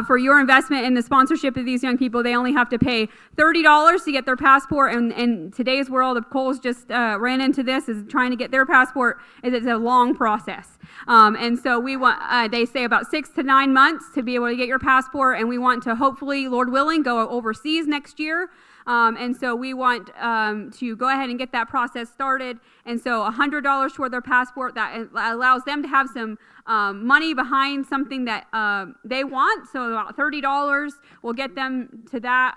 for your investment in the sponsorship of these young people. They only have to pay $30 to get their passport. And in today's world, of Coles just ran into this, is trying to get their passport. It's a long process. And so we want, they say about 6 to 9 months to be able to get your passport. And we want to hopefully, Lord willing, go overseas next year. And so we want to go ahead and get that process started. And so $100 toward their passport, that allows them to have some money behind something that they want. So about $30 will get them to that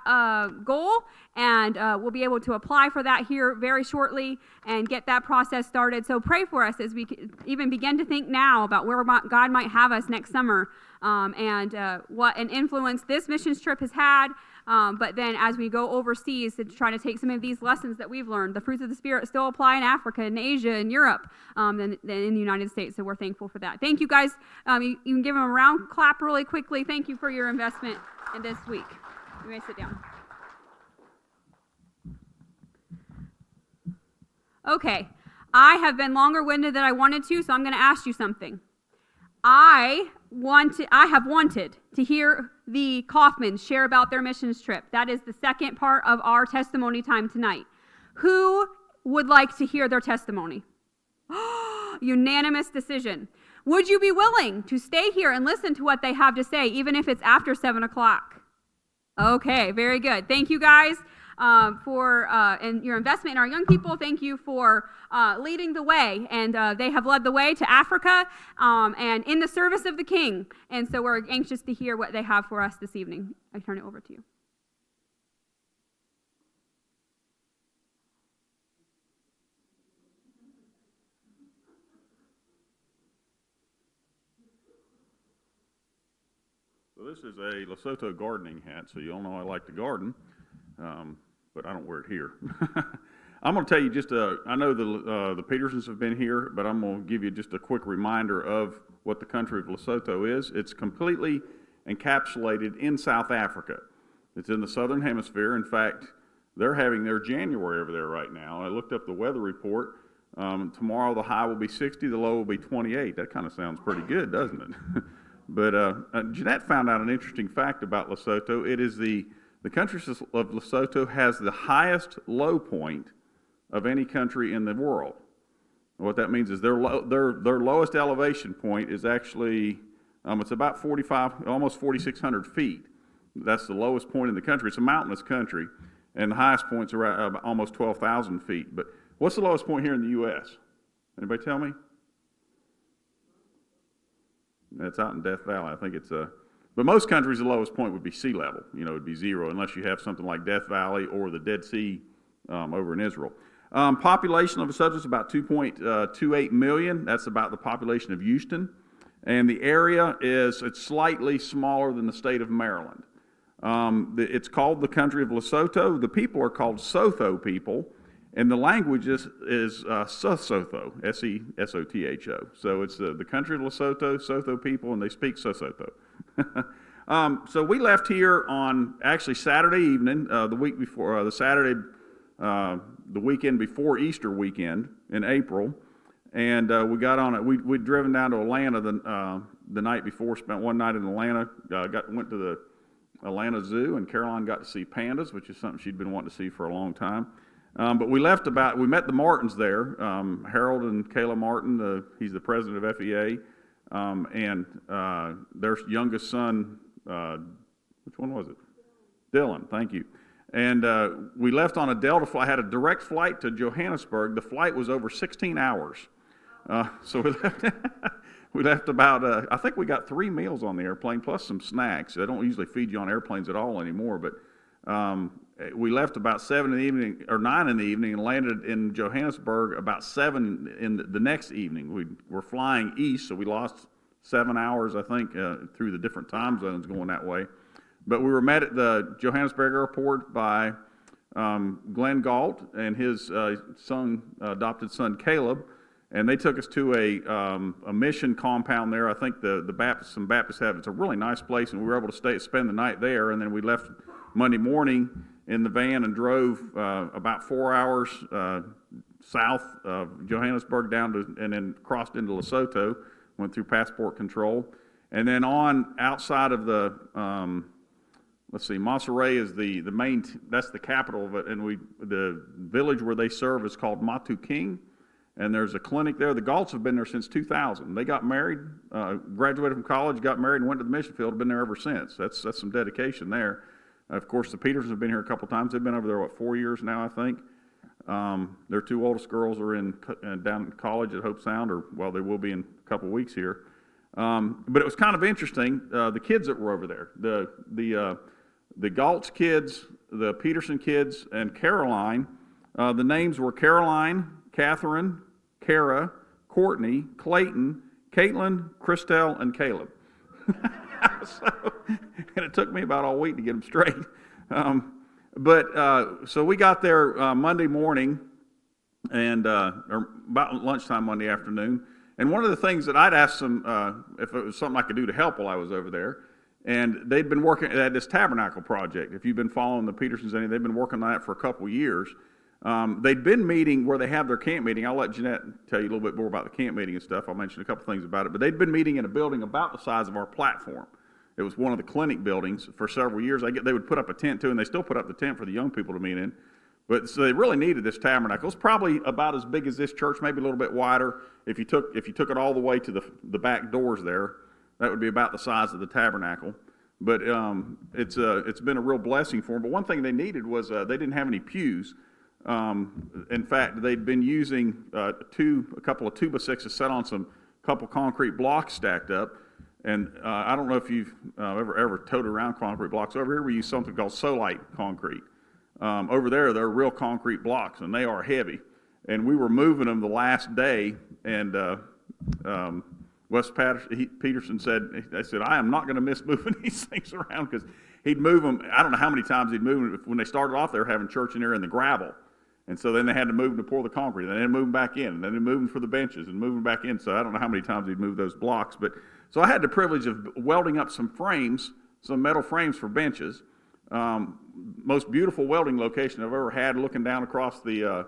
goal. And we'll be able to apply for that here very shortly and get that process started. So pray for us as we even begin to think now about where God might have us next summer, and what an influence this missions trip has had. But then as we go overseas to try to take some of these lessons that we've learned, the fruits of the Spirit still apply in Africa and Asia and Europe than in the United States. So we're thankful for that. Thank you, guys. You can give them a round clap really quickly. Thank you for your investment in this week. You may sit down. Okay, I have been longer-winded than I wanted to, so I'm going to ask you something. I have wanted to hear the Kaufmans share about their missions trip. That is the second part of our testimony time tonight. Who would like to hear their testimony? Unanimous decision. Would you be willing to stay here and listen to what they have to say, even if it's after 7 o'clock? Okay, very good. Thank you guys for and your investment in our young people. Thank you for leading the way. And they have led the way to Africa and in the service of the King. And so we're anxious to hear what they have for us this evening. I turn it over to you. So this is a Lesotho gardening hat, so you all know I like to garden, but I don't wear it here. I'm going to tell you just, I know the Petersons have been here, but I'm going to give you just a quick reminder of what the country of Lesotho is. It's completely encapsulated in South Africa. It's in the southern hemisphere. In fact, they're having their January over there right now. I looked up the weather report. Tomorrow the high will be 60, the low will be 28. That kind of sounds pretty good, doesn't it? But Jeanette found out an interesting fact about Lesotho. It is the country of Lesotho has the highest low point of any country in the world. What that means is their lowest elevation point is actually, it's about 45, almost 4,600 feet. That's the lowest point in the country. It's a mountainous country, and the highest points are almost 12,000 feet. But what's the lowest point here in the U.S.? Anybody tell me? That's out in Death Valley. I think it's but most countries, the lowest point would be sea level. You know, it would be zero, unless you have something like Death Valley or the Dead Sea over in Israel. Population of Lesotho is about 2.28 million. That's about the population of Houston. And the area it's slightly smaller than the state of Maryland. It's called the country of Lesotho. The people are called Sotho people. And the language is Sesotho, S-E-S-O-T-H-O. So it's the country of Lesotho, Sotho people, and they speak Sesotho. So we left here on actually Saturday evening, the week before, the weekend before Easter weekend in April. And we got on it. We'd driven down to Atlanta the night before, spent one night in Atlanta, went to the Atlanta Zoo, and Caroline got to see pandas, which is something she'd been wanting to see for a long time. But we met the Martins there, Harold and Kayla Martin, he's the president of FEA, and their youngest son, which one was it? Dylan, thank you. And we left on a Delta flight, had a direct flight to Johannesburg. The flight was over 16 hours. So we left about, I think we got 3 meals on the airplane, plus some snacks. They don't usually feed you on airplanes at all anymore, but we left about 7 in the evening, or 9 in the evening, and landed in Johannesburg about 7 in the next evening. We were flying east, so we lost 7 hours, I think, through the different time zones going that way. But we were met at the Johannesburg airport by Glenn Galt and his adopted son Caleb, and they took us to a mission compound there. I think some Baptists have. It's a really nice place, and we were able to spend the night there, and then we left Monday morning in the van and drove about 4 hours south of Johannesburg and then crossed into Lesotho, went through passport control, and then on outside of the Maseru is the main. That's the capital of it, and the village where they serve is called Matuking, and there's a clinic there. The Galts have been there since 2000. They got married, graduated from college, got married, and went to the mission field. Have been there ever since. That's some dedication there. Of course, the Petersons have been here a couple times. They've been over there, 4 years now, I think. Their 2 oldest girls are down in college at Hope Sound, they will be in a couple weeks here. But it was kind of interesting, the kids that were over there. The Galt's kids, the Peterson kids, and Caroline, the names were Caroline, Catherine, Kara, Courtney, Clayton, Caitlin, Christelle, and Caleb. And it took me about all week to get them straight. So we got there Monday morning, and or about lunchtime Monday afternoon. And one of the things that I'd asked them if it was something I could do to help while I was over there, And they'd been working at this tabernacle project. If you've been following the Petersons, they've been working on that for a couple of years. They'd been meeting where they have their camp meeting. I'll let Jeanette tell you a little bit more about the camp meeting and stuff. I'll mention a couple things about it. But they'd been meeting in a building about the size of our platform. It was one of the clinic buildings for several years. They would put up a tent too, and they still put up the tent for the young people to meet in. But so they really needed this tabernacle. It's probably about as big as this church, maybe a little bit wider. If you took it all the way to the back doors there, that would be about the size of the tabernacle. But it's been a real blessing for them. But one thing they needed was they didn't have any pews. In fact, they'd been using a couple of 2x6s set on some couple concrete blocks stacked up. And I don't know if you've ever toted around concrete blocks. Over here we use something called Solite concrete. Over there, they're real concrete blocks, and they are heavy. And we were moving them the last day, and Wes Peterson said, I am not going to miss moving these things around, because he'd move them. I don't know how many times he'd move them. When they started off, they were having church in there in the gravel. And so then they had to move them to pour the concrete. And then they'd move them back in. And then they'd move them for the benches and move them back in. So I don't know how many times he'd move those blocks. So I had the privilege of welding up some frames, some metal frames for benches. Most beautiful welding location I've ever had, looking down across the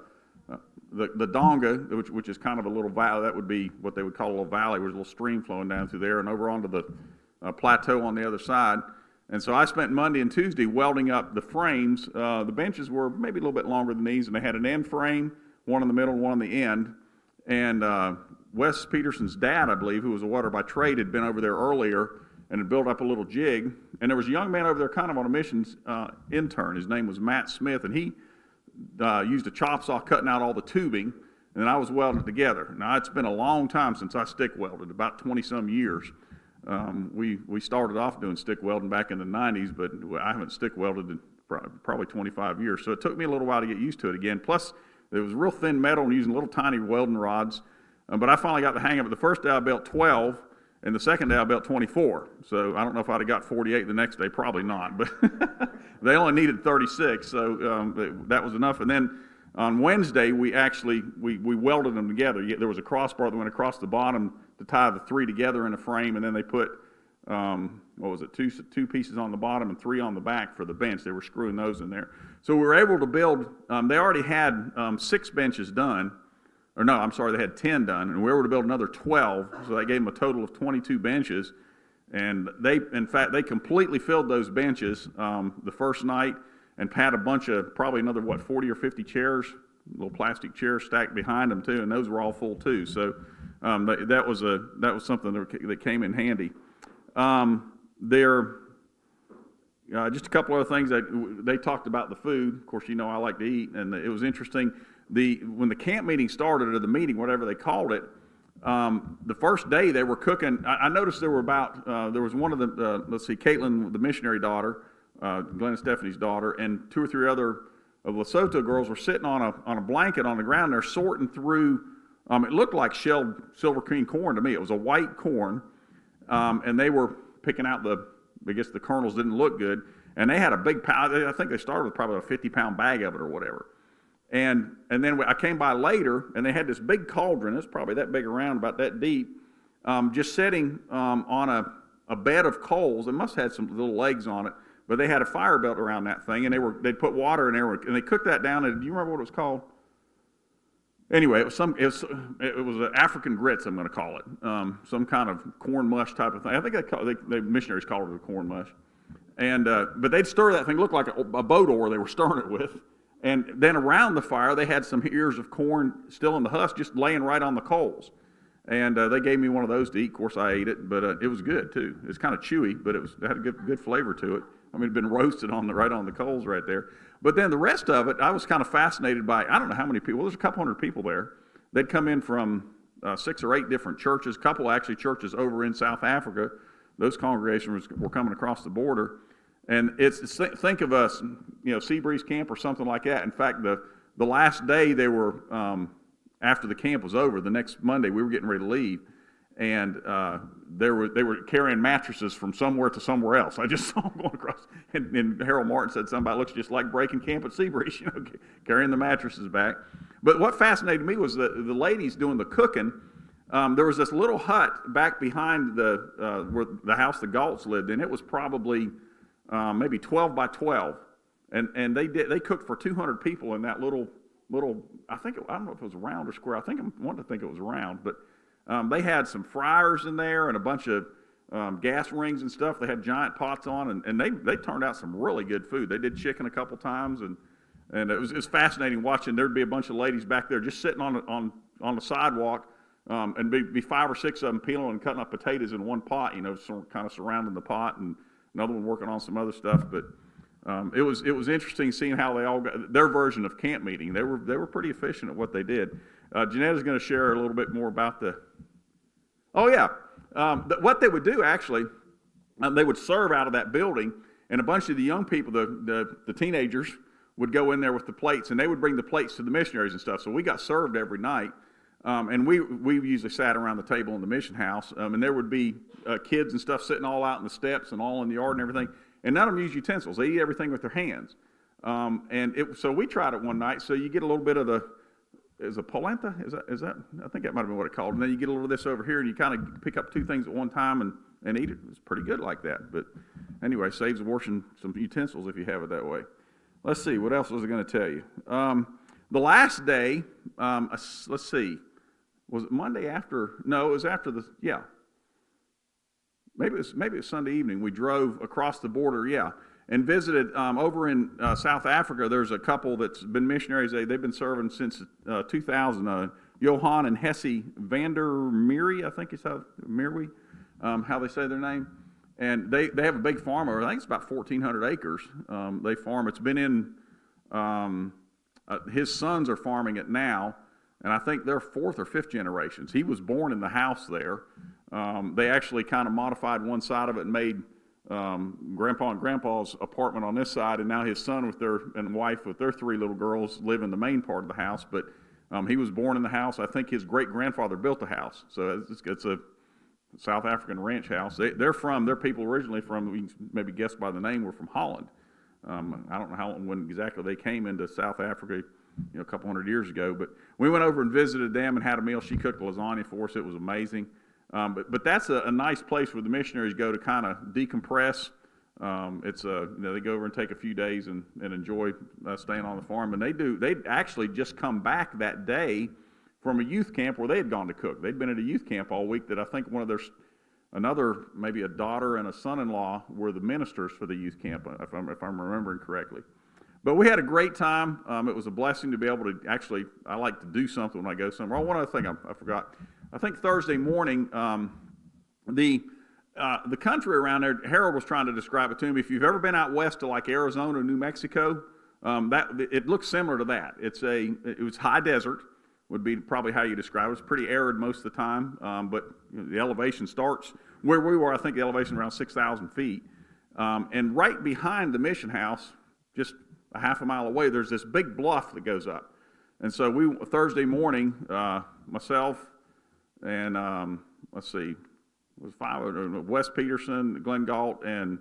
Donga, which is kind of a little valley. That would be what they would call a little valley. There's a little stream flowing down through there and over onto the plateau on the other side. And so I spent Monday and Tuesday welding up the frames. The benches were maybe a little bit longer than these, and they had an end frame, one in the middle and one on the end. And Wes Peterson's dad, I believe, who was a welder by trade, had been over there earlier and had built up a little jig. And there was a young man over there kind of on a missions intern. His name was Matt Smith, and he used a chop saw cutting out all the tubing, and then I was welding it together. Now, it's been a long time since I stick welded, about 20-some years. We started off doing stick welding back in the 90s, but I haven't stick welded in probably 25 years. So it took me a little while to get used to it again. Plus, it was real thin metal and using little tiny welding rods. But I finally got the hang of it. The first day I built 12, and the second day I built 24. So I don't know if I'd have got 48 the next day, probably not. But they only needed 36, so that was enough. And then on Wednesday, we welded them together. There was a crossbar that went across the bottom to tie the three together in a frame, and then they put, two pieces on the bottom and 3 on the back for the bench. They were screwing those in there. So we were able to build, they already had 6 benches done. Or no, I'm sorry, they had 10 done, and we were able to build another 12, so that gave them a total of 22 benches. And they completely filled those benches the first night and had a bunch of, probably another, 40 or 50 chairs, little plastic chairs stacked behind them too, and those were all full too. So that was something that came in handy. Just a couple other things that they talked about the food. Of course, I like to eat, and it was interesting. When the camp meeting started, or the meeting, whatever they called it, the first day they were cooking. I noticed there was one of the, Caitlin, the missionary daughter, Glenn and Stephanie's daughter, and 2 or 3 other of Lesotho girls were sitting on a blanket on the ground. They're sorting through, it looked like shelled silver cream corn to me. It was a white corn, and they were picking out the kernels didn't look good, and they had a big pound. I think they started with probably a 50-pound bag of it or whatever. And then I came by later, and they had this big cauldron. It's probably that big around, about that deep, just sitting on a bed of coals. It must have had some little legs on it, but they had a fire belt around that thing, and they'd put water in there, and they cooked that down. And do you remember what it was called? Anyway, it was African grits, I'm going to call it, some kind of corn mush type of thing. I think the missionaries called it a corn mush. And but they'd stir that thing, looked like a boat oar they were stirring it with. And then around the fire, they had some ears of corn still in the husk, just laying right on the coals. And they gave me one of those to eat. Of course, I ate it, but it was good too. It's kind of chewy, but it had a good flavor to it. I mean, it'd been roasted right on the coals right there. But then the rest of it, I was kind of fascinated by. I don't know how many people. There's a couple hundred people there. They'd come in from 6 or 8 different churches. A couple actually churches over in South Africa. Those congregations were coming across the border. And think of us, Sea Breeze Camp or something like that. In fact, the last day they were, after the camp was over, the next Monday, we were getting ready to leave. And they were carrying mattresses from somewhere to somewhere else. I just saw them going across. And Harold Martin said something about it looks just like breaking camp at Sea Breeze, carrying the mattresses back. But what fascinated me was the ladies doing the cooking. there was this little hut back behind where the house the Galts lived in. It was probably maybe 12 by 12, and they cooked for 200 people in that little. I don't know if it was round or square. I wanted to think it was round, but they had some fryers in there and a bunch of gas rings and stuff. They had giant pots on, and they turned out some really good food. They did chicken a couple times, and it was fascinating watching. There'd be a bunch of ladies back there just sitting on the sidewalk, and be 5 or 6 of them peeling and cutting up potatoes in one pot, kind of surrounding the pot, and another one working on some other stuff. But it was interesting seeing how they all got their version of camp meeting. They were pretty efficient at what they did. Jeanette is going to share a little bit more about the. Oh yeah, what they would do actually, they would serve out of that building, and a bunch of the young people, the teenagers, would go in there with the plates, and they would bring the plates to the missionaries and stuff. So we got served every night, and we usually sat around the table in the mission house, and there would be kids and stuff sitting all out in the steps and all in the yard and everything. And none of them use utensils; they eat everything with their hands. So we tried it one night. So you get a little bit of is a polenta? Is that? I think that might have been what it called. And then you get a little of this over here, and you kind of pick up 2 things at one time and eat it. It's pretty good like that. But anyway, saves washing some utensils if you have it that way. Let's see, what else was I going to tell you? The last day, let's see, was it Monday after? No, it was after yeah. Maybe it was Sunday evening. We drove across the border, and visited over in South Africa. There's a couple that's been missionaries. They've been serving since 2000. Johan and Hesse Vander Meere, I think is how they say their name. And they have a big farm over, I think it's about 1,400 acres. They farm. It's been in, his sons are farming it now, and I think they're 4th or 5th generations. He was born in the house there. They actually kind of modified one side of it and made Grandpa and Grandpa's apartment on this side, and now his son and wife with their 3 little girls live in the main part of the house. But he was born in the house. I think his great-grandfather built the house. So it's a South African ranch house. They're people originally from, we can maybe guess by the name, were from Holland. I don't know when exactly they came into South Africa, a couple hundred years ago. But we went over and visited them and had a meal. She cooked lasagna for us. It was amazing. But that's a nice place where the missionaries go to kind of decompress. They go over and take a few days and enjoy staying on the farm. And they'd actually just come back that day from a youth camp where they had gone to cook. They'd been at a youth camp all week that I think maybe a daughter and a son-in-law were the ministers for the youth camp, if I'm remembering correctly. But we had a great time. It was a blessing to be able to I like to do something when I go somewhere. Oh, one other thing I forgot. I think Thursday morning, the country around there, Harold was trying to describe it to me. If you've ever been out west to like Arizona, New Mexico, it looks similar to that. It was high desert, would be probably how you describe it. It's pretty arid most of the time, but the elevation starts where we were. I think the elevation around 6,000 feet, and right behind the mission house, just a half a mile away, there's this big bluff that goes up. And so Thursday morning, myself and let's see, it was 5, Wes Peterson, Glenn Galt, and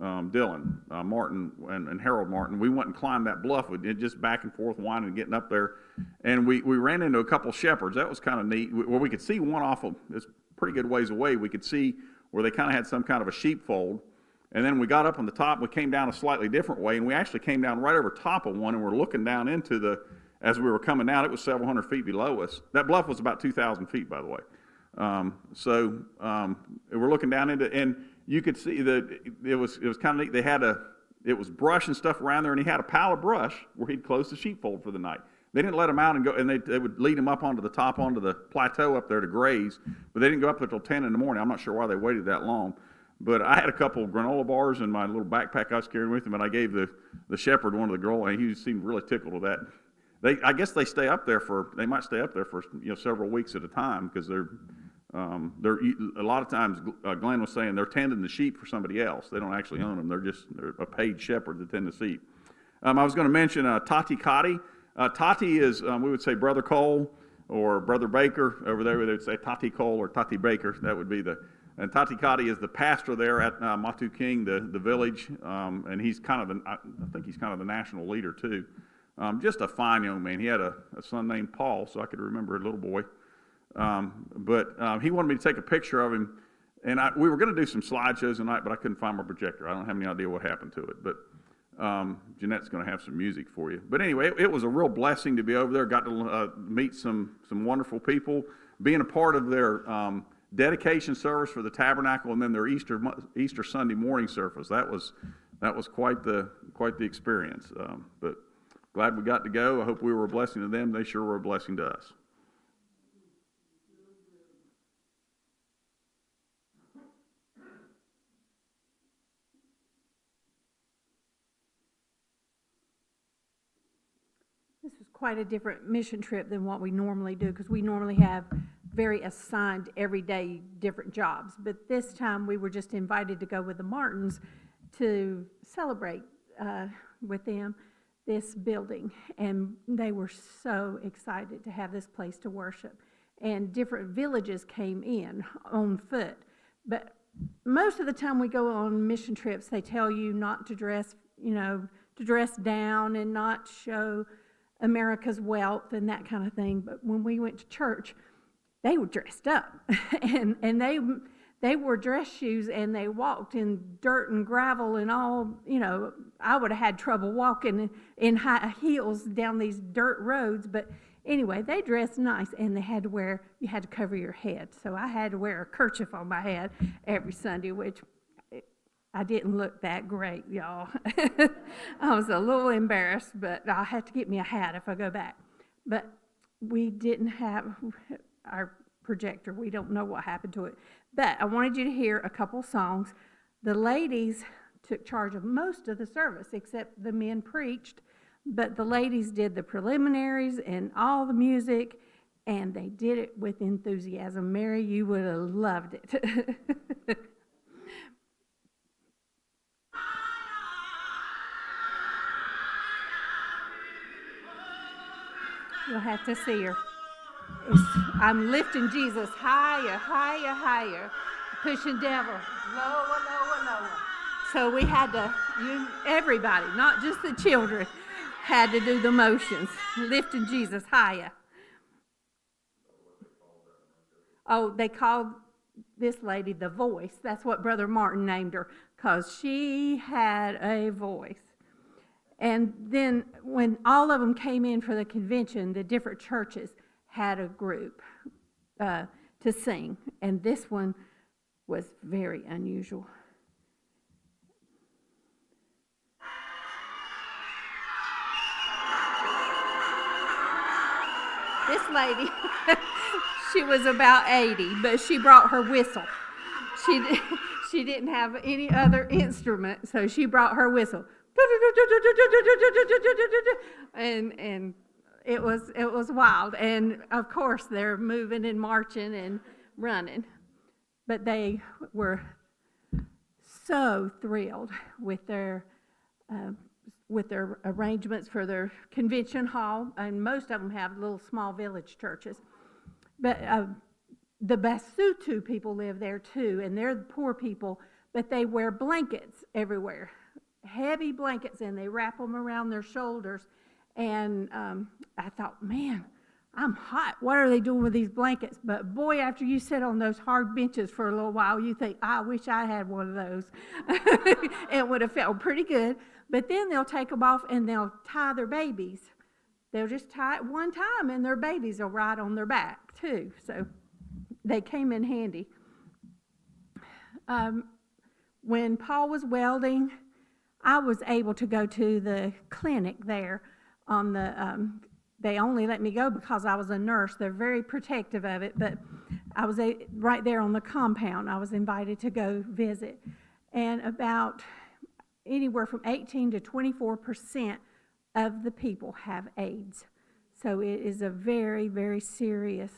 Dylan Martin and Harold Martin. We went and climbed that bluff. We did just back and forth whining and getting up there. And we ran into a couple shepherds. That was kind of neat. Where we could see one off of, it's pretty good ways away. We could see where they kind of had some kind of a sheepfold. And then we got up on the top. We came down a slightly different way. And we actually came down right over top of one. And we're looking down into as we were coming down, it was several hundred feet below us. That bluff was about 2,000 feet, by the way. We're looking down into, and you could see that it was kind of neat. It was brush and stuff around there, and he had a pile of brush where he'd close the sheepfold for the night. They didn't let him out and go, and they would lead him up onto the plateau up there to graze, but they didn't go up there until 10 in the morning. I'm not sure why they waited that long. But I had a couple of granola bars in my little backpack I was carrying with him, and I gave the shepherd one of the granola, and he seemed really tickled with that. I guess they might stay up there for several weeks at a time, because they're a lot of times, Glenn was saying, they're tending the sheep for somebody else. They don't actually own them. They're a paid shepherd to tend the sheep. I was going to mention Tati Cotty. Tati is, we would say Brother Cole or Brother Baker. Over there, they would say Tati Cole or Tati Baker. That would be and Tati Cotty is the pastor there at Matu King, the village, and he's kind of I think he's kind of the national leader too. Just a fine young man. He had a son named Paul, so I could remember a little boy. But he wanted me to take a picture of him, and we were going to do some slideshows tonight, but I couldn't find my projector. I don't have any idea what happened to it, but Jeanette's going to have some music for you. But anyway, it was a real blessing to be over there. Got to meet some wonderful people, being a part of their dedication service for the tabernacle, and then their Easter Sunday morning service. That was quite the experience. But glad we got to go. I hope we were a blessing to them. They sure were a blessing to us. This was quite a different mission trip than what we normally do, because we normally have very assigned everyday different jobs. But this time we were just invited to go with the Martins to celebrate with them this building. And they were so excited to have this place to worship. And different villages came in on foot. But most of the time we go on mission trips, they tell you not to dress, to dress down and not show America's wealth and that kind of thing. But when we went to church, they were dressed up, and they wore dress shoes, and they walked in dirt and gravel and all. I would have had trouble walking in high heels down these dirt roads. But anyway, they dressed nice, and you had to cover your head. So I had to wear a kerchief on my head every Sunday, which I didn't look that great, y'all. I was a little embarrassed, but I'll have to get me a hat if I go back. But we didn't have our projector. We don't know what happened to it. But I wanted you to hear a couple songs. The ladies took charge of most of the service, except the men preached. But the ladies did the preliminaries and all the music, and they did it with enthusiasm. Mary, you would have loved it. You'll have to see her. I'm lifting Jesus higher, higher, higher, pushing devil lower, lower, lower. So we had to, everybody, not just the children, had to do the motions, lifting Jesus higher. Oh, they called this lady the voice. That's what Brother Martin named her, because she had a voice. And then when all of them came in for the convention, the different churches had a group to sing. And this one was very unusual. This lady, she was about 80, but she brought her whistle. She didn't have any other instrument, so she brought her whistle. And it was wild. And of course they're moving and marching and running. But they were so thrilled with their arrangements for their convention hall, and most of them have little small village churches. But the Basutu people live there too, and they're the poor people, but they wear blankets everywhere. Heavy blankets, and they wrap them around their shoulders. And I thought, man, I'm hot. What are they doing with these blankets? But boy, after you sit on those hard benches for a little while, you think, I wish I had one of those. It would have felt pretty good. But then they'll take them off and they'll tie their babies. They'll just tie it one time, and their babies will ride on their back too. So they came in handy. When Paul was welding, I was able to go to the clinic there on the, they only let me go because I was a nurse. They're very protective of it, but I was right there on the compound. I was invited to go visit. And about anywhere from 18 to 24% of the people have AIDS. So it is a very, very serious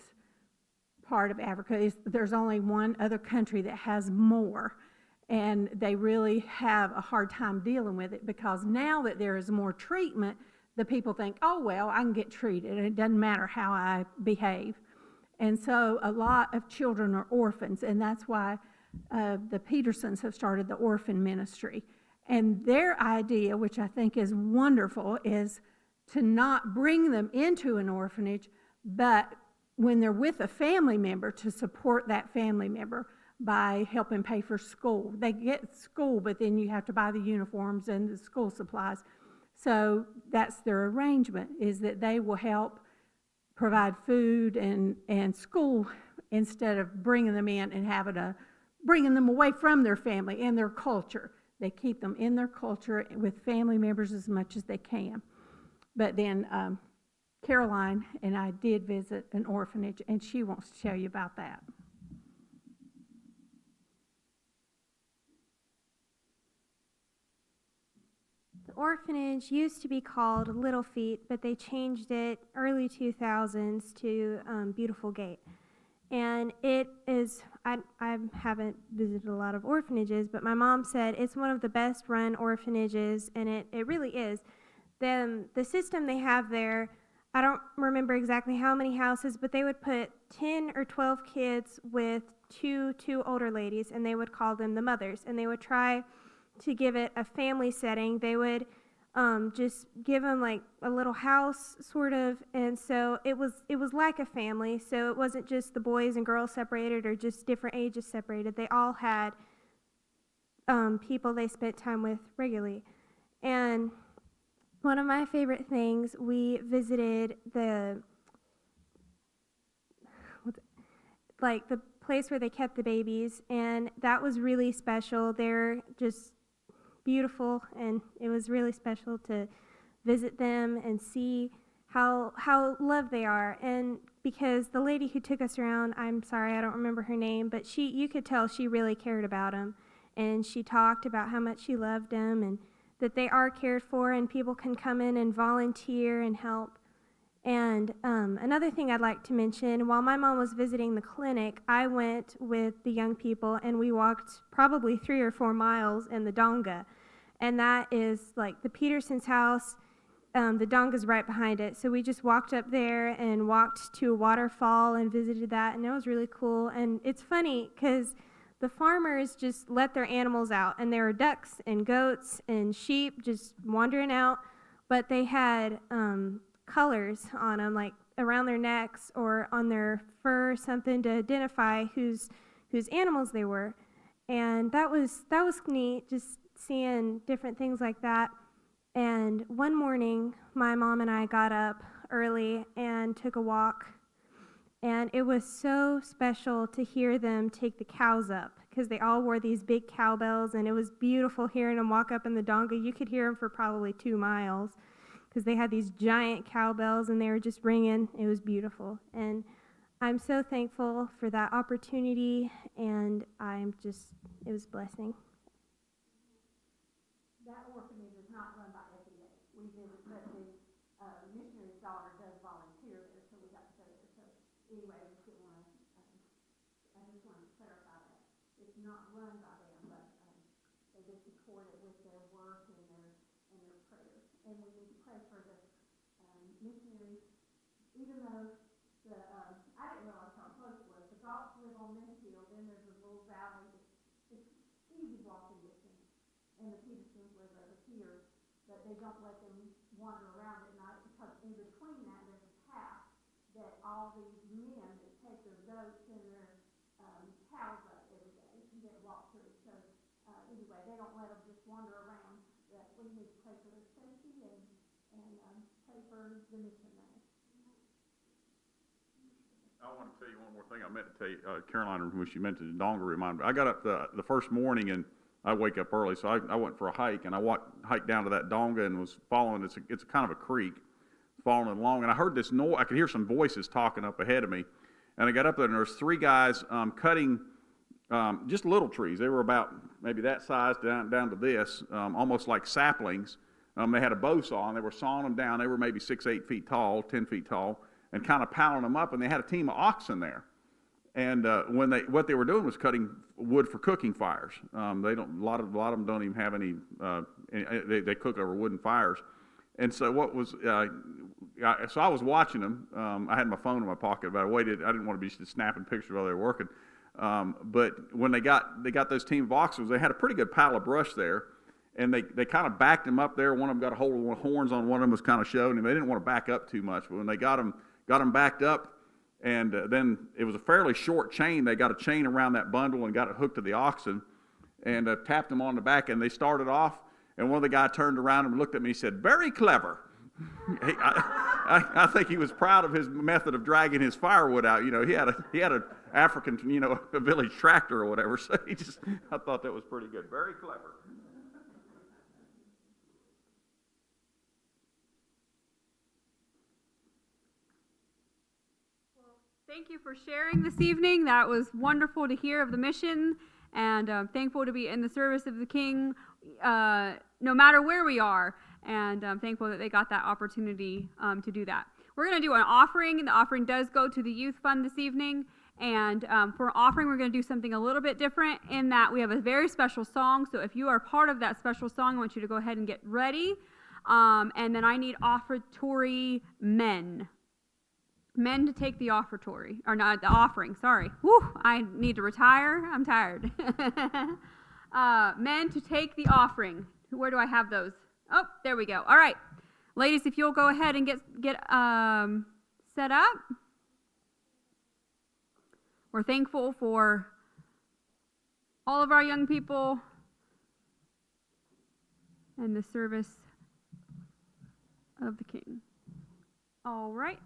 part of Africa. There's only one other country that has more. And they really have a hard time dealing with it, because now that there is more treatment, the people think, oh, well, I can get treated, and it doesn't matter how I behave. And so a lot of children are orphans, and that's why the Petersons have started the orphan ministry. And their idea, which I think is wonderful, is to not bring them into an orphanage, but when they're with a family member, to support that family member by helping pay for school. They get school, but then you have to buy the uniforms and the school supplies. So that's their arrangement, is that they will help provide food and school instead of bringing them in and bringing them away from their family and their culture. They keep them in their culture with family members as much as they can. But then Caroline and I did visit an orphanage, and she wants to tell you about that. The orphanage used to be called Little Feet, but they changed it early 2000s to Beautiful Gate. And it is, I haven't visited a lot of orphanages, but my mom said it's one of the best run orphanages, and it really is. The system they have there, I don't remember exactly how many houses, but they would put 10 or 12 kids with two older ladies, and they would call them the mothers, and they would try to give it a family setting. They would just give them like a little house sort of, and so it was like a family. So it wasn't just the boys and girls separated or just different ages separated. They all had people they spent time with regularly. And one of my favorite things, we visited the place where they kept the babies, and that was really special. They're just beautiful, and it was really special to visit them and see how loved they are. And because the lady who took us around, I'm sorry, I don't remember her name, but you could tell she really cared about them, and she talked about how much she loved them and that they are cared for, and people can come in and volunteer and help. And another thing I'd like to mention, while my mom was visiting the clinic, I went with the young people, and we walked probably 3 or 4 miles in the Donga. And that is like the Peterson's house. The Donga's right behind it. So we just walked up there and walked to a waterfall and visited that, and it was really cool. And it's funny because the farmers just let their animals out, and there were ducks and goats and sheep just wandering out, but they had colors on them, like around their necks or on their fur or something, to identify whose animals they were. And that was neat, just seeing different things like that. And one morning, my mom and I got up early and took a walk, and it was so special to hear them take the cows up, because they all wore these big cowbells, and it was beautiful hearing them walk up in the Donga. You could hear them for probably 2 miles, because they had these giant cowbells, and they were just ringing. It was beautiful, and I'm so thankful for that opportunity, and it was a blessing. That orphanage is not run by FDA. We visit, but the missionary's daughter does volunteer there, so we got to go there. So anyway, I just want to clarify that. It's not run by them, but they just support it with their work and their prayers. And we need to pray for the missionaries, even though I didn't realize how close it was. The Gauts live on this hill, then there's a little valley. It's easy walking distance. And the Petersons live over here, but they don't let them wander around at night, because in between that there's a path that all these men that take their goats and their cows up every day that walk through. So anyway, they don't let them just wander around. But we need to pray for their safety and pray for the missionaries. I want to tell you one more thing I meant to tell you. Caroline, when she mentioned the Donga, reminded me. I got up the first morning, and I wake up early, so I went for a hike, and I hiked down to that Donga and was following. It's kind of a creek, following along, and I heard this noise. I could hear some voices talking up ahead of me, and I got up there, and there was 3 guys cutting just little trees. They were about maybe that size down to this, almost like saplings. They had a bow saw, and they were sawing them down. They were maybe 6, 8 feet tall, 10 feet tall, and kind of piling them up. And they had a team of oxen there. And what they were doing was cutting wood for cooking fires. A lot of them don't even have any. They cook over wooden fires. And so so I was watching them. I had my phone in my pocket, but I didn't want to be just snapping pictures while they were working. But when they got those team of oxen, they had a pretty good pile of brush there, and they kind of backed them up there. One of them got a hold of one of the horns on one of them was kind of showing him. They didn't want to back up too much, but when they got them backed up, And then it was a fairly short chain. They got a chain around that bundle and got it hooked to the oxen and tapped them on the back. And they started off, and one of the guys turned around and looked at me and said, "Very clever." I think he was proud of his method of dragging his firewood out. You know, he had a African, you know, a village tractor or whatever. So I thought that was pretty good. Very clever. Thank you for sharing this evening. That was wonderful to hear of the mission, and thankful to be in the service of the King, no matter where we are, and I'm thankful that they got that opportunity to do that. We're going to do an offering, and the offering does go to the youth fund this evening, and for offering, we're going to do something a little bit different in that we have a very special song, so if you are part of that special song, I want you to go ahead and get ready, and then I need offertory men. Men to take the offertory, or not the offering, sorry. Whew, I need to retire. I'm tired. Men to take the offering. Where do I have those? Oh, there we go. All right. Ladies, if you'll go ahead and get set up. We're thankful for all of our young people and the service of the King. All right.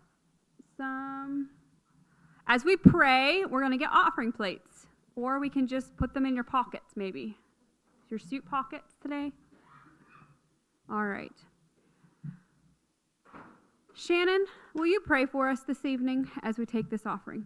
As we pray, we're going to get offering plates, or we can just put them in your pockets, maybe. Your suit pockets today? All right. Shannon, will you pray for us this evening as we take this offering?